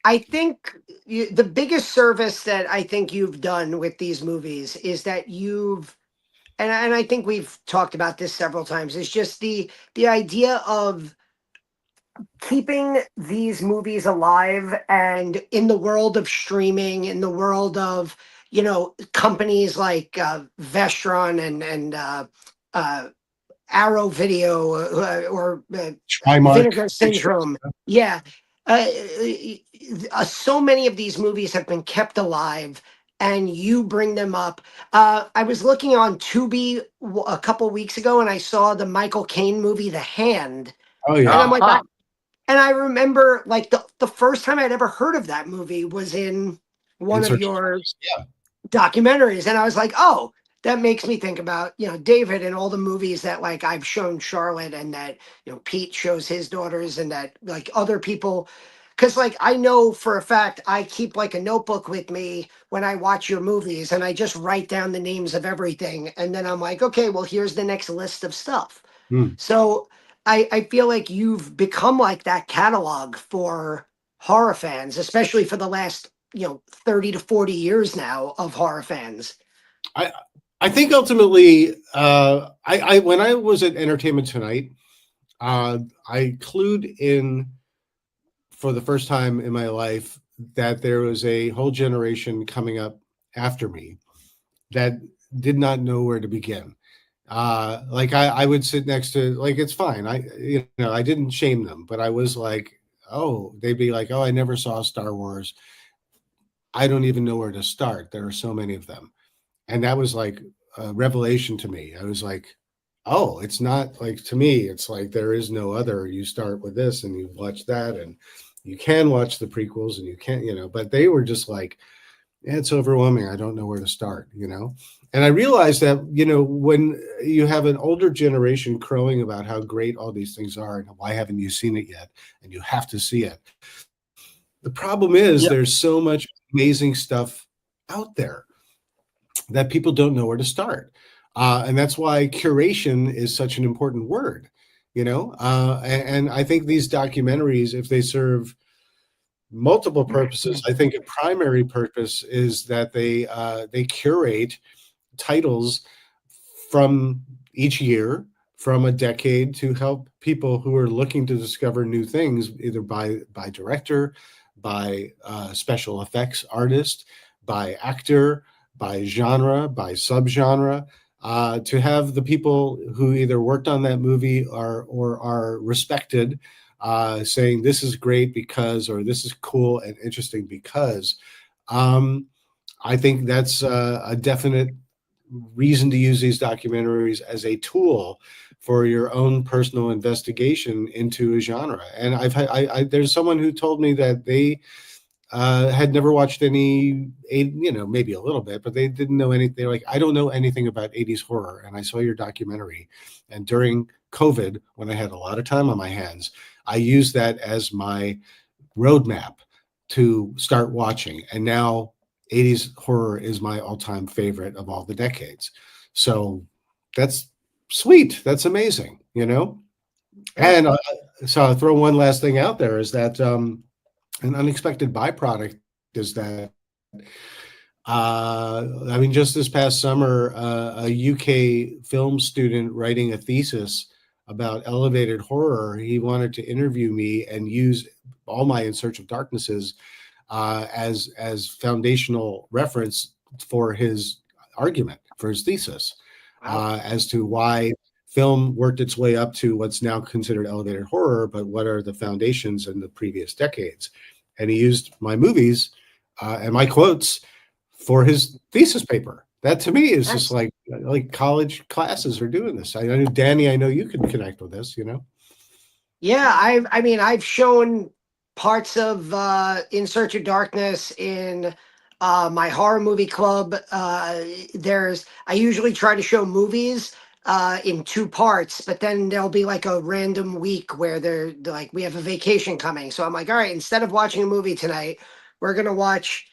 I think the biggest service that I think you've done with these movies is that you've, and I think we've talked about this several times, is just the idea of keeping these movies alive, and in the world of streaming, in the world of, companies like Vestron and uh, Arrow Video, or Trimark Vinegar Pictures. Syndrome. Yeah. Uh, so many of these movies have been kept alive, and you bring them up. I was looking on Tubi a couple weeks ago, and I saw the Michael Caine movie, The Hand. Oh And yeah, I'm like, Uh-huh. and I remember like the first time I'd ever heard of that movie was in one of Insert. your Yeah. documentaries, and I was like, oh, that makes me think about, David, and all the movies that like I've shown Charlotte, and that, Pete shows his daughters, and that like other people, because like I know for a fact I keep like a notebook with me when I watch your movies, and I just write down the names of everything, and then I'm like, okay, well, here's the next list of stuff. Hmm. So I feel like you've become like that catalog for horror fans, especially for the last, 30 to 40 years now of horror fans. I I think ultimately, I when I was at Entertainment Tonight, I clued in for the first time in my life that there was a whole generation coming up after me that did not know where to begin. Like I would sit next to, like, it's fine. I didn't shame them, but I was like, oh, they'd be like, oh, I never saw Star Wars. I don't even know where to start. There are so many of them. And that was like a revelation to me. I was like, oh, it's not like, to me, it's like there is no other. You start with this and you watch that, and you can watch the prequels and you can't, but they were just like, "Yeah, it's overwhelming. I don't know where to start. And I realized that, when you have an older generation crowing about how great all these things are and why haven't you seen it yet, and you have to see it. The problem is Yeah. there's so much amazing stuff out there that people don't know where to start. And that's why curation is such an important word. And I think these documentaries, if they serve multiple purposes, I think a primary purpose is that they curate titles from each year, from a decade, to help people who are looking to discover new things, either by director, by special effects artist, by actor, by genre, by subgenre, to have the people who either worked on that movie or are respected, saying this is great because, or this is cool and interesting because. Um, I think that's a definite reason to use these documentaries as a tool for your own personal investigation into a genre. And there's someone who told me that they had never watched any, maybe a little bit, but they didn't know anything. They're like, I don't know anything about 80s horror. And I saw your documentary. And during COVID, when I had a lot of time on my hands, I used that as my roadmap to start watching. And now 80s horror is my all-time favorite of all the decades. So that's sweet. That's amazing. And so I'll throw one last thing out there is that an unexpected byproduct is that just this past summer, a UK film student writing a thesis about elevated horror, he wanted to interview me and use all my In Search of Darknesses as foundational reference for his argument, for his thesis, Wow. as to why film worked its way up to what's now considered elevated horror, but what are the foundations in the previous decades. And he used my movies and my quotes for his thesis paper. That to me is just Nice. like college classes are doing this. I know, Danny, I know you can connect with this. Yeah, I mean, I've shown parts of In Search of Darkness in my horror movie club. I usually try to show movies in two parts, but then there'll be like a random week where they're like, we have a vacation coming. So I'm like, all right, instead of watching a movie tonight, we're going to watch,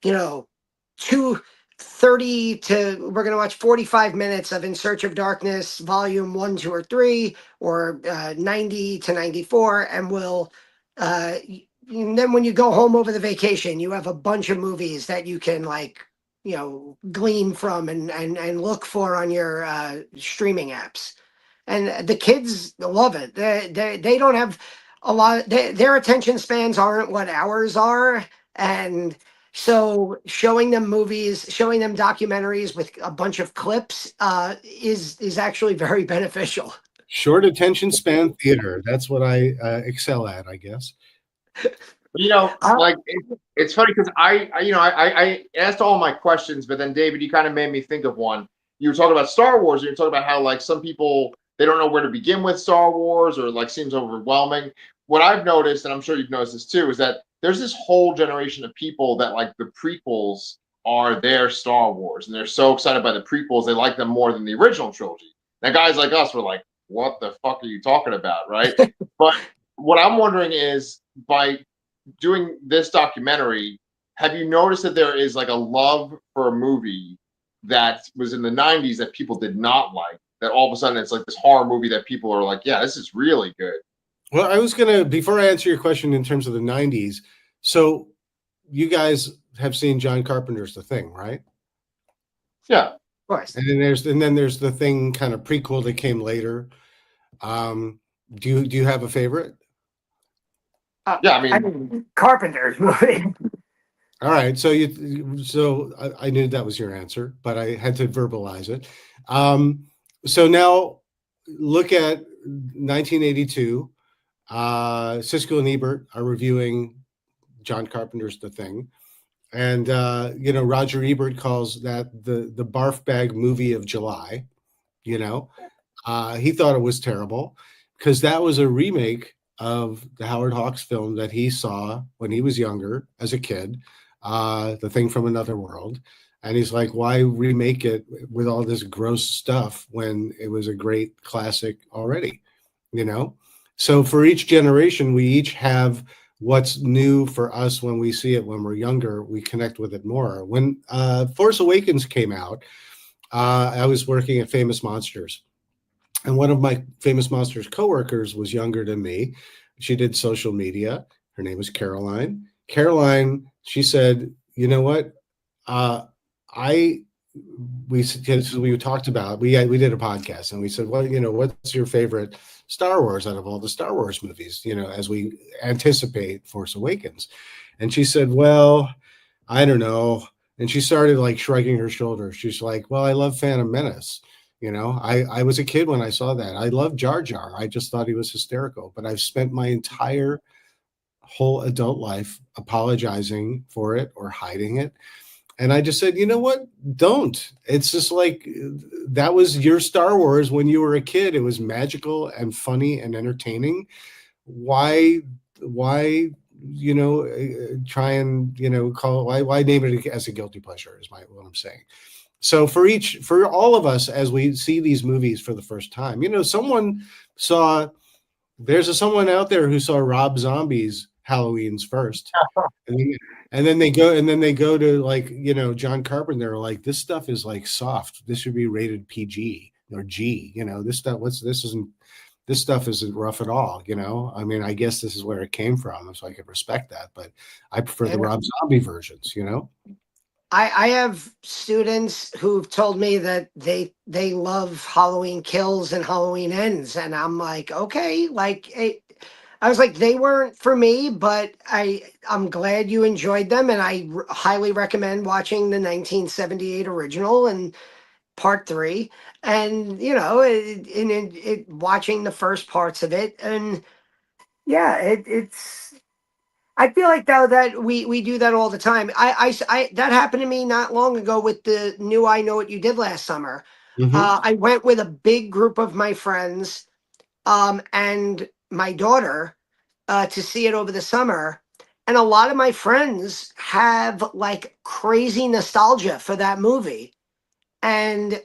you know, two 30 to, we're going to watch 45 minutes of In Search of Darkness, volume 1, 2, or 3, or 90 to 94. And and then when you go home over the vacation, you have a bunch of movies that you can like, glean from and look for on your streaming apps. And the kids love it. They don't have a lot. Their attention spans aren't what ours are, and so showing them movies, showing them documentaries with a bunch of clips is actually very beneficial. Short attention span theater. That's what I excel at, I guess. Uh, Like it's funny because I asked all my questions, but then David, you kind of made me think of one. You were talking about Star Wars, and you're talking about how like some people they don't know where to begin with Star Wars, or like seems overwhelming. What I've noticed, and I'm sure you've noticed this too, is that there's this whole generation of people that like the prequels are their Star Wars, and they're so excited by the prequels, they like them more than the original trilogy. Now, guys like us were like, "What the fuck are you talking about?" Right? But what I'm wondering is by doing this documentary, have you noticed that there is like a love for a movie that was in the 90s that people did not like? That all of a sudden it's like this horror movie that people are like, yeah, this is really good. Well, I was gonna before I answer your question in terms of the '90s. So, you guys have seen John Carpenter's The Thing, right? Yeah. of course. And then there's the Thing kind of prequel that came later. Do you have a favorite? Yeah, I mean, Carpenter's movie. All right, so I knew that was your answer, but I had to verbalize it. So now look at 1982. Siskel and Ebert are reviewing John Carpenter's The Thing, and Roger Ebert calls that the barf bag movie of July. You know, he thought it was terrible because that was a remake of the Howard Hawks film that he saw when he was younger as a kid, The Thing from Another World. And he's like, why remake it with all this gross stuff when it was a great classic already? You know? So for each generation, we each have what's new for us when we see it when we're younger. We connect with it more. When Force Awakens came out, I was working at Famous Monsters, and one of my Famous Monsters coworkers was younger than me. She did social media. Her name was Caroline. Caroline, she said, "You know what? I we talked about we did a podcast, and we said, well, what's your favorite Star Wars out of all the Star Wars movies? As we anticipate Force Awakens." And she said, well, I don't know. And she started like shrugging her shoulders. She's like, well, I love Phantom Menace. I was a kid when I saw that. I love Jar Jar. I just thought he was hysterical. But I've spent my entire whole adult life apologizing for it or hiding it. And I just said, you know what? Don't. It's just like that was your Star Wars when you were a kid. It was magical and funny and entertaining. Why try and call why name it as a guilty pleasure is what I'm saying. So for all of us as we see these movies for the first time, someone out there who saw Rob Zombie's Halloween's first, and then they go to like John Carpenter. They're like, this stuff is like soft. This should be rated PG or G. This stuff isn't rough at all. I mean, I guess this is where it came from, so I could respect that. But I prefer the Rob Zombie versions. I have students who've told me that they love Halloween Kills and Halloween Ends, and I'm like, okay, I was like, they weren't for me, but I'm glad you enjoyed them, and I highly recommend watching the 1978 original and part 3, and watching the first parts of it, and yeah, it's. I feel like though that we do that all the time. That happened to me not long ago with the new I Know What You Did Last Summer. Mm-hmm. I went with a big group of my friends and my daughter to see it over the summer, and a lot of my friends have like crazy nostalgia for that movie. And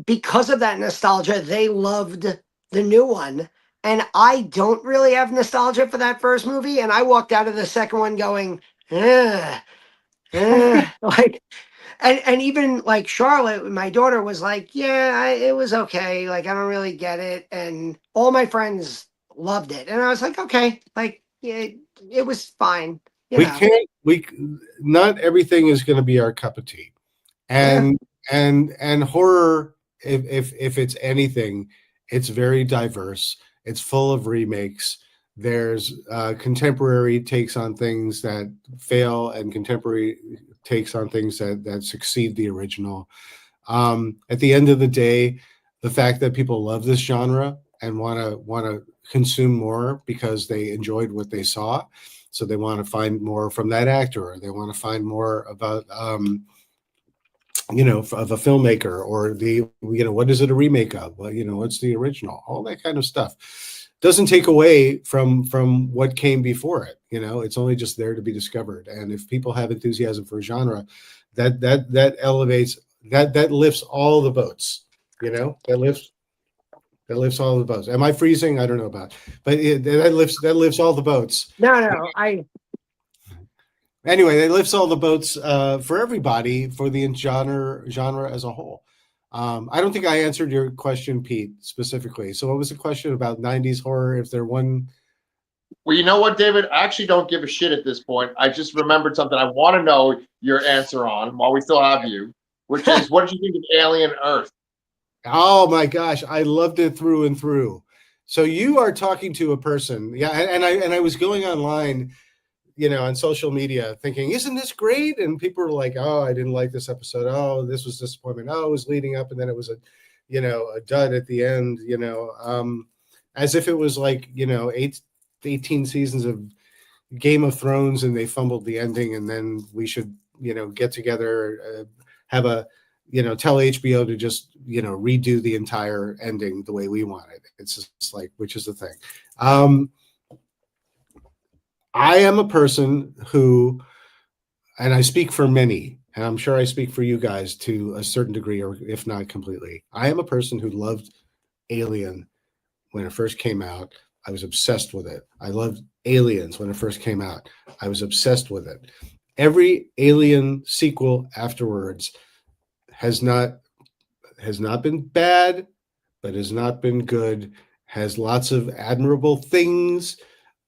because of that nostalgia, they loved the new one. And I don't really have nostalgia for that first movie. And I walked out of the second one going, eh, like, and even like Charlotte, my daughter was like, yeah, it was okay. Like, I don't really get it. And all my friends loved it. And I was like, okay, like, it was fine, you We know. can't. We not everything is going to be our cup of tea, Yeah. and horror. If it's anything, it's very diverse. It's full of remakes. There's contemporary takes on things that fail, and contemporary takes on things that succeed the original. At the end of the day, the fact that people love this genre and want to consume more because they enjoyed what they saw, so they want to find more from that actor, or they want to find more about of a filmmaker, or what is it a remake of? Well, what's the original? All that kind of stuff doesn't take away from what came before it. It's only just there to be discovered. And if people have enthusiasm for a genre, that elevates, that lifts all the boats. That lifts all the boats. Am I freezing? I don't know about, but that lifts all the boats. No, Anyway, it lifts all the boats for everybody, for the genre as a whole. I don't think I answered your question, Pete, specifically. So what was the question about 90s horror? If they're one. Well, you know what, David? I actually don't give a shit at this point. I just remembered something I want to know your answer on while we still have you, which is, what did you think of Alien Earth? Oh my gosh, I loved it through and through. So you are talking to a person. Yeah, and I was going online, on social media thinking, isn't this great? And people were like, oh, I didn't like this episode. Oh, this was disappointment. Oh, it was leading up, and then it was a dud at the end, as if it was like, 18 seasons of Game of Thrones and they fumbled the ending, and then we should, get together, have a, tell HBO to just, redo the entire ending the way we want it. It's just like, which is the thing. I am a person who, and I speak for many, and I'm sure I speak for you guys to a certain degree, or if not completely. I am a person who loved Alien when it first came out. I was obsessed with it. I loved Aliens when it first came out. I was obsessed with it. Every Alien sequel afterwards has not been bad, but has not been good. Has lots of admirable things.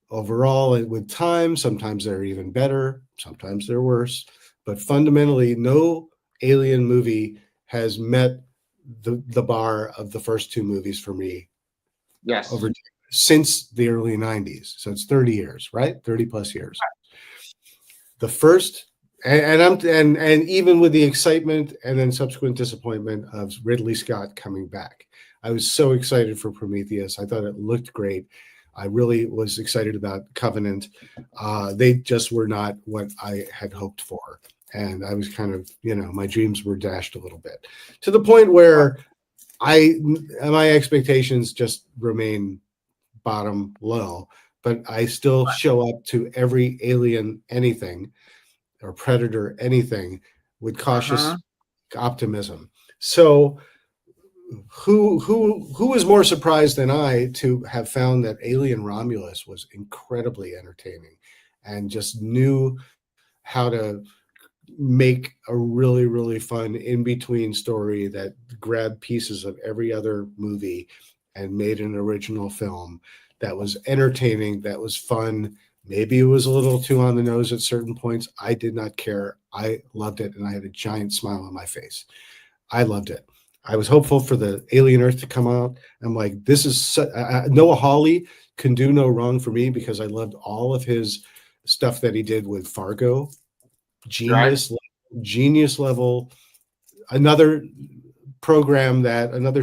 Overall, with time, sometimes they're even better, sometimes they're worse. But fundamentally, no Alien movie has met the bar of the first two movies for me. Yes. Since the early 90s. So it's 30 years, right? 30 plus years. The first, and even with the excitement and then subsequent disappointment of Ridley Scott coming back, I was so excited for Prometheus. I thought it looked great. I really was excited about Covenant. They just were not what I had hoped for. And I was kind of, my dreams were dashed a little bit, to the point where my expectations just remain bottom low, but I still show up to every Alien anything or Predator anything with cautious optimism. So who is more surprised than I to have found that Alien Romulus was incredibly entertaining and just knew how to make a really, really fun in-between story that grabbed pieces of every other movie and made an original film that was entertaining, that was fun. Maybe it was a little too on the nose at certain points. I did not care. I loved it, and I had a giant smile on my face. I loved it. I was hopeful for the Alien Earth to come out. I'm like, this is Noah Hawley can do no wrong for me, because I loved all of his stuff that he did with Fargo. Genius level. Another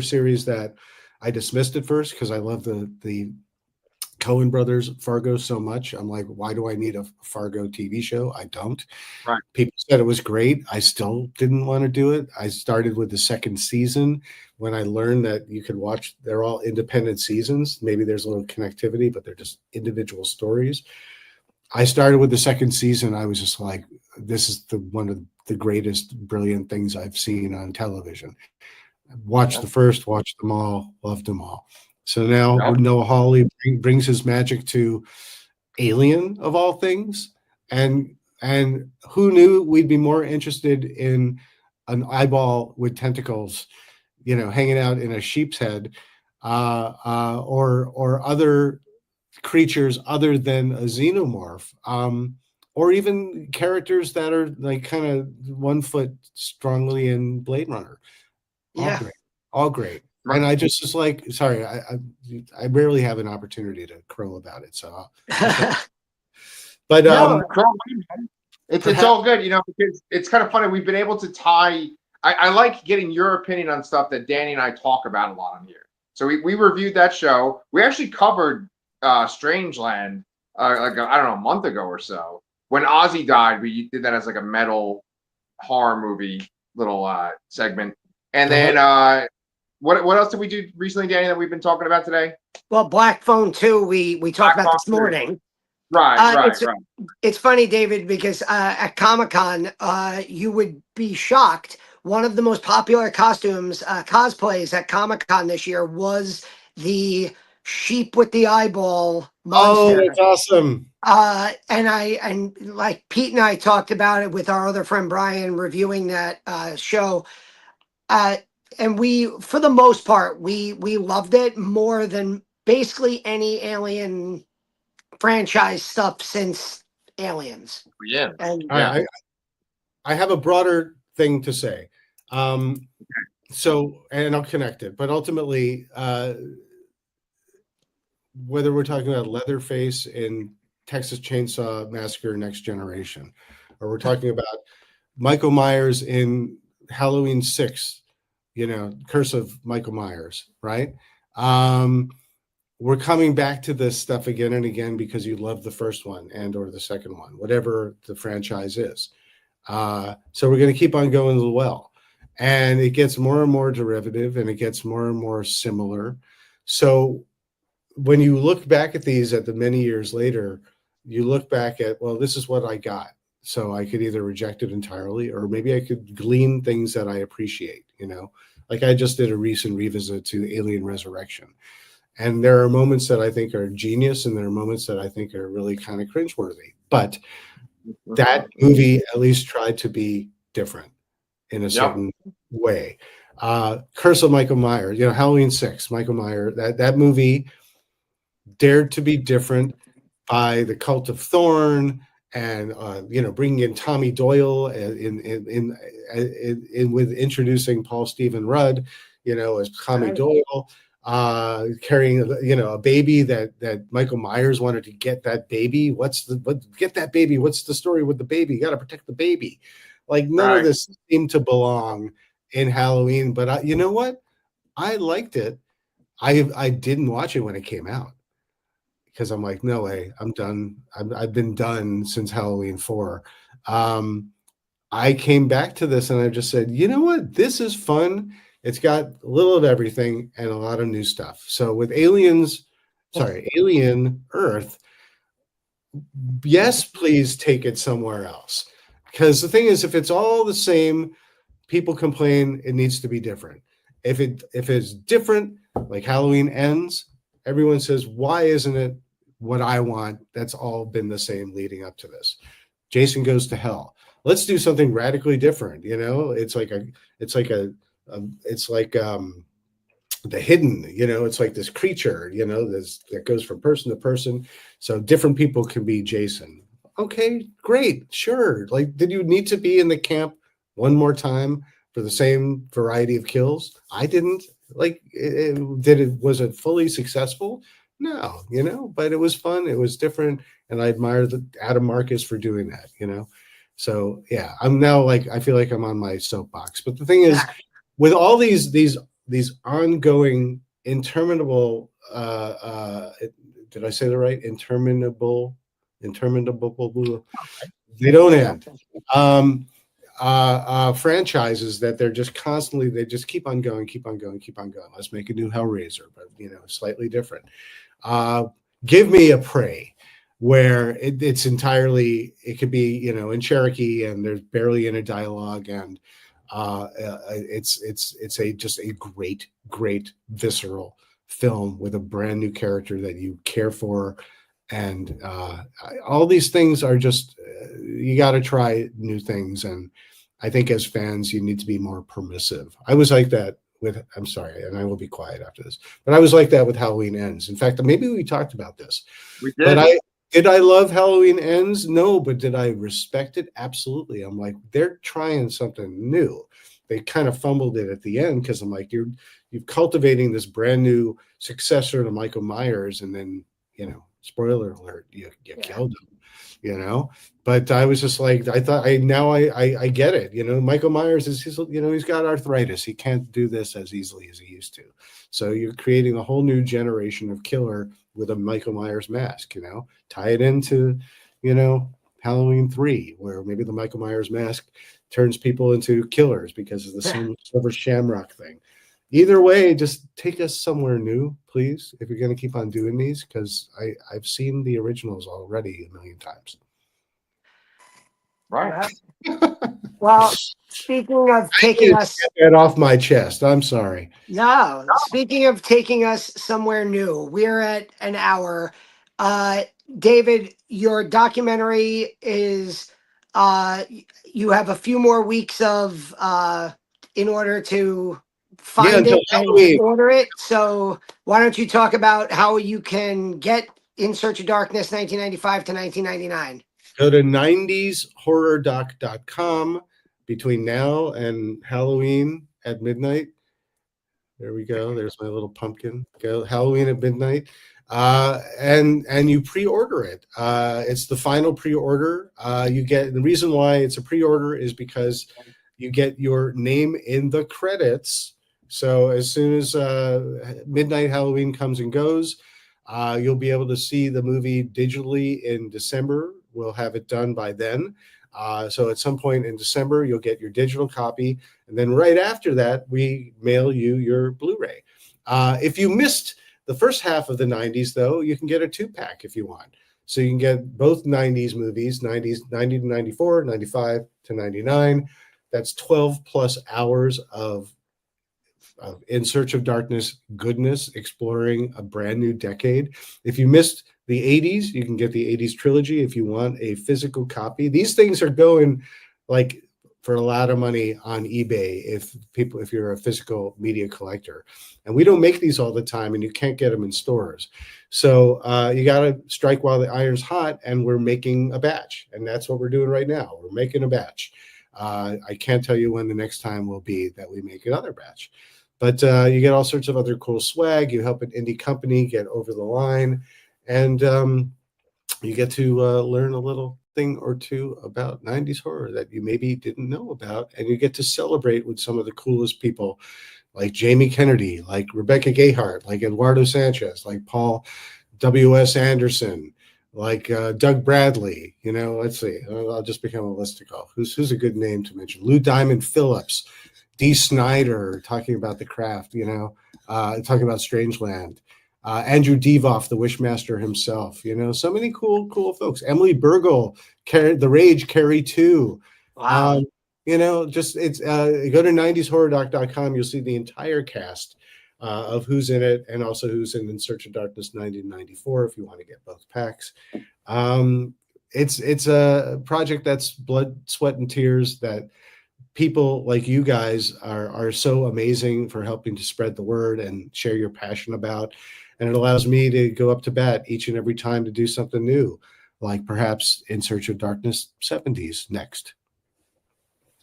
series that I dismissed at first because I love the Coen brothers Fargo so much. I'm like, why do I need a Fargo TV show? I don't. Right. People said it was great. I still didn't want to do it. I started with the second season when I learned that you could watch, they're all independent seasons. Maybe there's a little connectivity, but they're just individual stories. I started with the second season. I was just like, this is one of the greatest, brilliant things I've seen on television. Watched the first, watched them all, loved them all. So now Yep. Noah Hawley brings his magic to Alien of all things, and who knew we'd be more interested in an eyeball with tentacles, hanging out in a sheep's head, or other creatures other than a xenomorph, or even characters that are like kind of 1 foot strongly in Blade Runner. All Yeah. great, all great. Right. And I just was like, sorry, I rarely have an opportunity to crow about it, so. But No. It's all good, because it's kind of funny. We've been able to tie. I like getting your opinion on stuff that Danny and I talk about a lot on here. So we reviewed that show. We actually covered Strangeland like I don't know, a month ago or so. When Ozzy died, we did that as like a metal horror movie little segment. And then what else did we do recently, Danny, that we've been talking about today? Well, Black Phone 2, we talked about this morning. Right. It's funny, David, because at Comic-Con, you would be shocked. One of the most popular cosplays at Comic-Con this year was the sheep with the eyeball monster. Oh, that's awesome. And like Pete and I talked about it with our other friend Brian reviewing that show. And we, for the most part, we loved it more than basically any Alien franchise stuff since Aliens. Yeah. And I have a broader thing to say. So, and I'll connect it, but ultimately, whether we're talking about Leatherface in Texas Chainsaw Massacre Next Generation, or we're talking about Michael Myers in Halloween 6, Curse of Michael Myers, right? We're coming back to this stuff again and again because you love the first one and or the second one, whatever the franchise is. So we're going to keep on going as well. And it gets more and more derivative, and it gets more and more similar. So when you look back at these at the many years later, you look back at, well, this is what I got. So I could either reject it entirely, or maybe I could glean things that I appreciate, like I just did a recent revisit to Alien Resurrection. And there are moments that I think are genius, and there are moments that I think are really kind of cringeworthy. But that movie at least tried to be different in a certain way. Curse of Michael Myers, Halloween 6, Michael Myers, that movie dared to be different by the Cult of Thorn, and bringing in Tommy Doyle in with introducing Paul Stephen Rudd, as Tommy Doyle, carrying a baby that Michael Myers wanted to get that baby. Get that baby? What's the story with the baby? You got to protect the baby. Like none of this seemed to belong in Halloween. But you know what? I liked it. I didn't watch it when it came out, because I'm like, no way, I'm done. I've been done since Halloween 4. I came back to this and I just said, you know what? This is fun. It's got a little of everything and a lot of new stuff. So with Alien Earth, yes, please take it somewhere else. Because the thing is, if it's all the same, people complain it needs to be different. If it's different, like Halloween Ends, everyone says, why isn't it what I want? That's all been the same leading up to this. Jason Goes to Hell. Let's do something radically different. It's like The Hidden. It's like this creature. That goes from person to person. So different people can be Jason. Okay, great, sure. Like, did you need to be in the camp one more time for the same variety of kills? I didn't. Like, was it fully successful? No, but it was fun. It was different. And I admire Adam Marcus for doing that, So yeah, I'm now like, I feel like I'm on my soapbox. But the thing is, with all these ongoing interminable, did I say that right? Interminable, they don't end. Franchises that they're just constantly, they just keep on going. Let's make a new Hellraiser, but slightly different. Give me a Prey. where it's entirely, it could be, you know, in Cherokee and there's barely any dialogue, and it's a just a great visceral film with a brand new character that you care for, and all these things are just you got to try new things, and I think as fans you need to be more permissive. I was like that with, I'm sorry, and I will be quiet after this, but I was like that with Halloween Ends. In fact, maybe we talked about this, We but did. did I love Halloween Ends? No, but did I respect it? Absolutely. I'm like, they're trying something new. They kind of fumbled it at the end because I'm like, you're cultivating this brand new successor to Michael Myers, and then, you know, spoiler alert, you killed him, you know. But I was just like, I thought, I get it. You know, Michael Myers you know, he's got arthritis. He can't do this as easily as he used to. So you're creating a whole new generation of killer with a Michael Myers mask, you know, tie it into, you know, Halloween 3, where maybe the Michael Myers mask turns people into killers because of the Silver Shamrock thing. Either way, just take us somewhere new, please, if you're going to keep on doing these, because I've seen the originals already a million times. Right. Well, speaking of I taking needed to us, get that off my chest. I'm sorry. no, speaking of taking us somewhere new, we're at an hour. Uh, David, your documentary is, you have a few more weeks of, in order to Yeah, find until it and Halloween. order it. So why don't you talk about how you can get In Search of Darkness 1995 to 1999? Go to 90shorrordoc.com between now and Halloween at midnight. There we go. There's my little pumpkin. Go Halloween at midnight. And you pre-order it. It's the final pre-order. You get, the reason why it's a pre-order is because you get your name in the credits. So as soon as midnight Halloween comes and goes, you'll be able to see the movie digitally in December. We'll have it done by then. So at some point in December, you'll get your digital copy. And then right after that, we mail you your Blu-ray. If you missed the first half of the 90s, though, you can get a 2-pack if you want. So you can get both 90s movies, 90 to 94, 95 to 99. That's 12 plus hours of In Search of Darkness goodness, exploring a brand new decade. If you missed the 80s, you can get the 80s trilogy if you want a physical copy. These things are going like for a lot of money on eBay if you're a physical media collector. And we don't make these all the time, and you can't get them in stores. So you got to strike while the iron's hot, and we're making a batch. And that's what we're doing right now. We're making a batch. I can't tell you when the next time will be that we make another batch. But you get all sorts of other cool swag. You help an indie company get over the line, and you get to learn a little thing or two about 90s horror that you maybe didn't know about, and you get to celebrate with some of the coolest people like Jamie Kennedy, like Rebecca Gayheart, like Eduardo Sanchez, like Paul W.S. Anderson, like Doug Bradley. You know, let's see. I'll just become a listicle. Who's a good name to mention? Lou Diamond Phillips, Dee Snider, talking about The Craft, you know, talking about Strangeland. Andrew Devoff, the Wishmaster himself, you know, so many cool folks. Emily Burgle, The Rage, Carrie 2. Wow. You know, just it's go to 90shorrordoc.com. You'll see the entire cast of who's in it, and also who's in Search of Darkness 90 to 94 if you want to get both packs. It's a project that's blood, sweat, and tears that people like you guys are so amazing for helping to spread the word and share your passion about. And it allows me to go up to bat each and every time to do something new, like perhaps In Search of Darkness 70s next.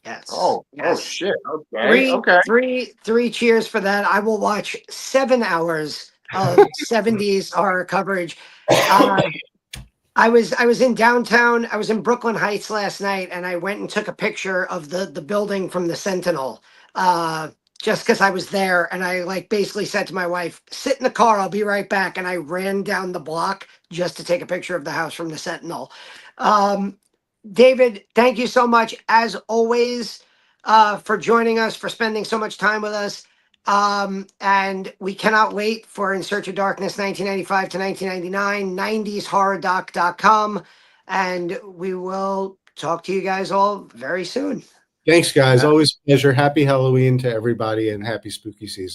Yes. Oh Yes. shit. Okay. Three cheers for that. I will watch 7 hours of 70s horror coverage. I was in downtown. I was in Brooklyn Heights last night, and I went and took a picture of the building from the Sentinel. Just because I was there, and I like basically said to my wife, "Sit in the car. I'll be right back." And I ran down the block just to take a picture of the house from the Sentinel. David, thank you so much as always for joining us, for spending so much time with us. And we cannot wait for In Search of Darkness 1995 to 1999, 90shorrordoc.com. And we will talk to you guys all very soon. Thanks, guys. Yeah. Always a pleasure. Happy Halloween to everybody and happy spooky season.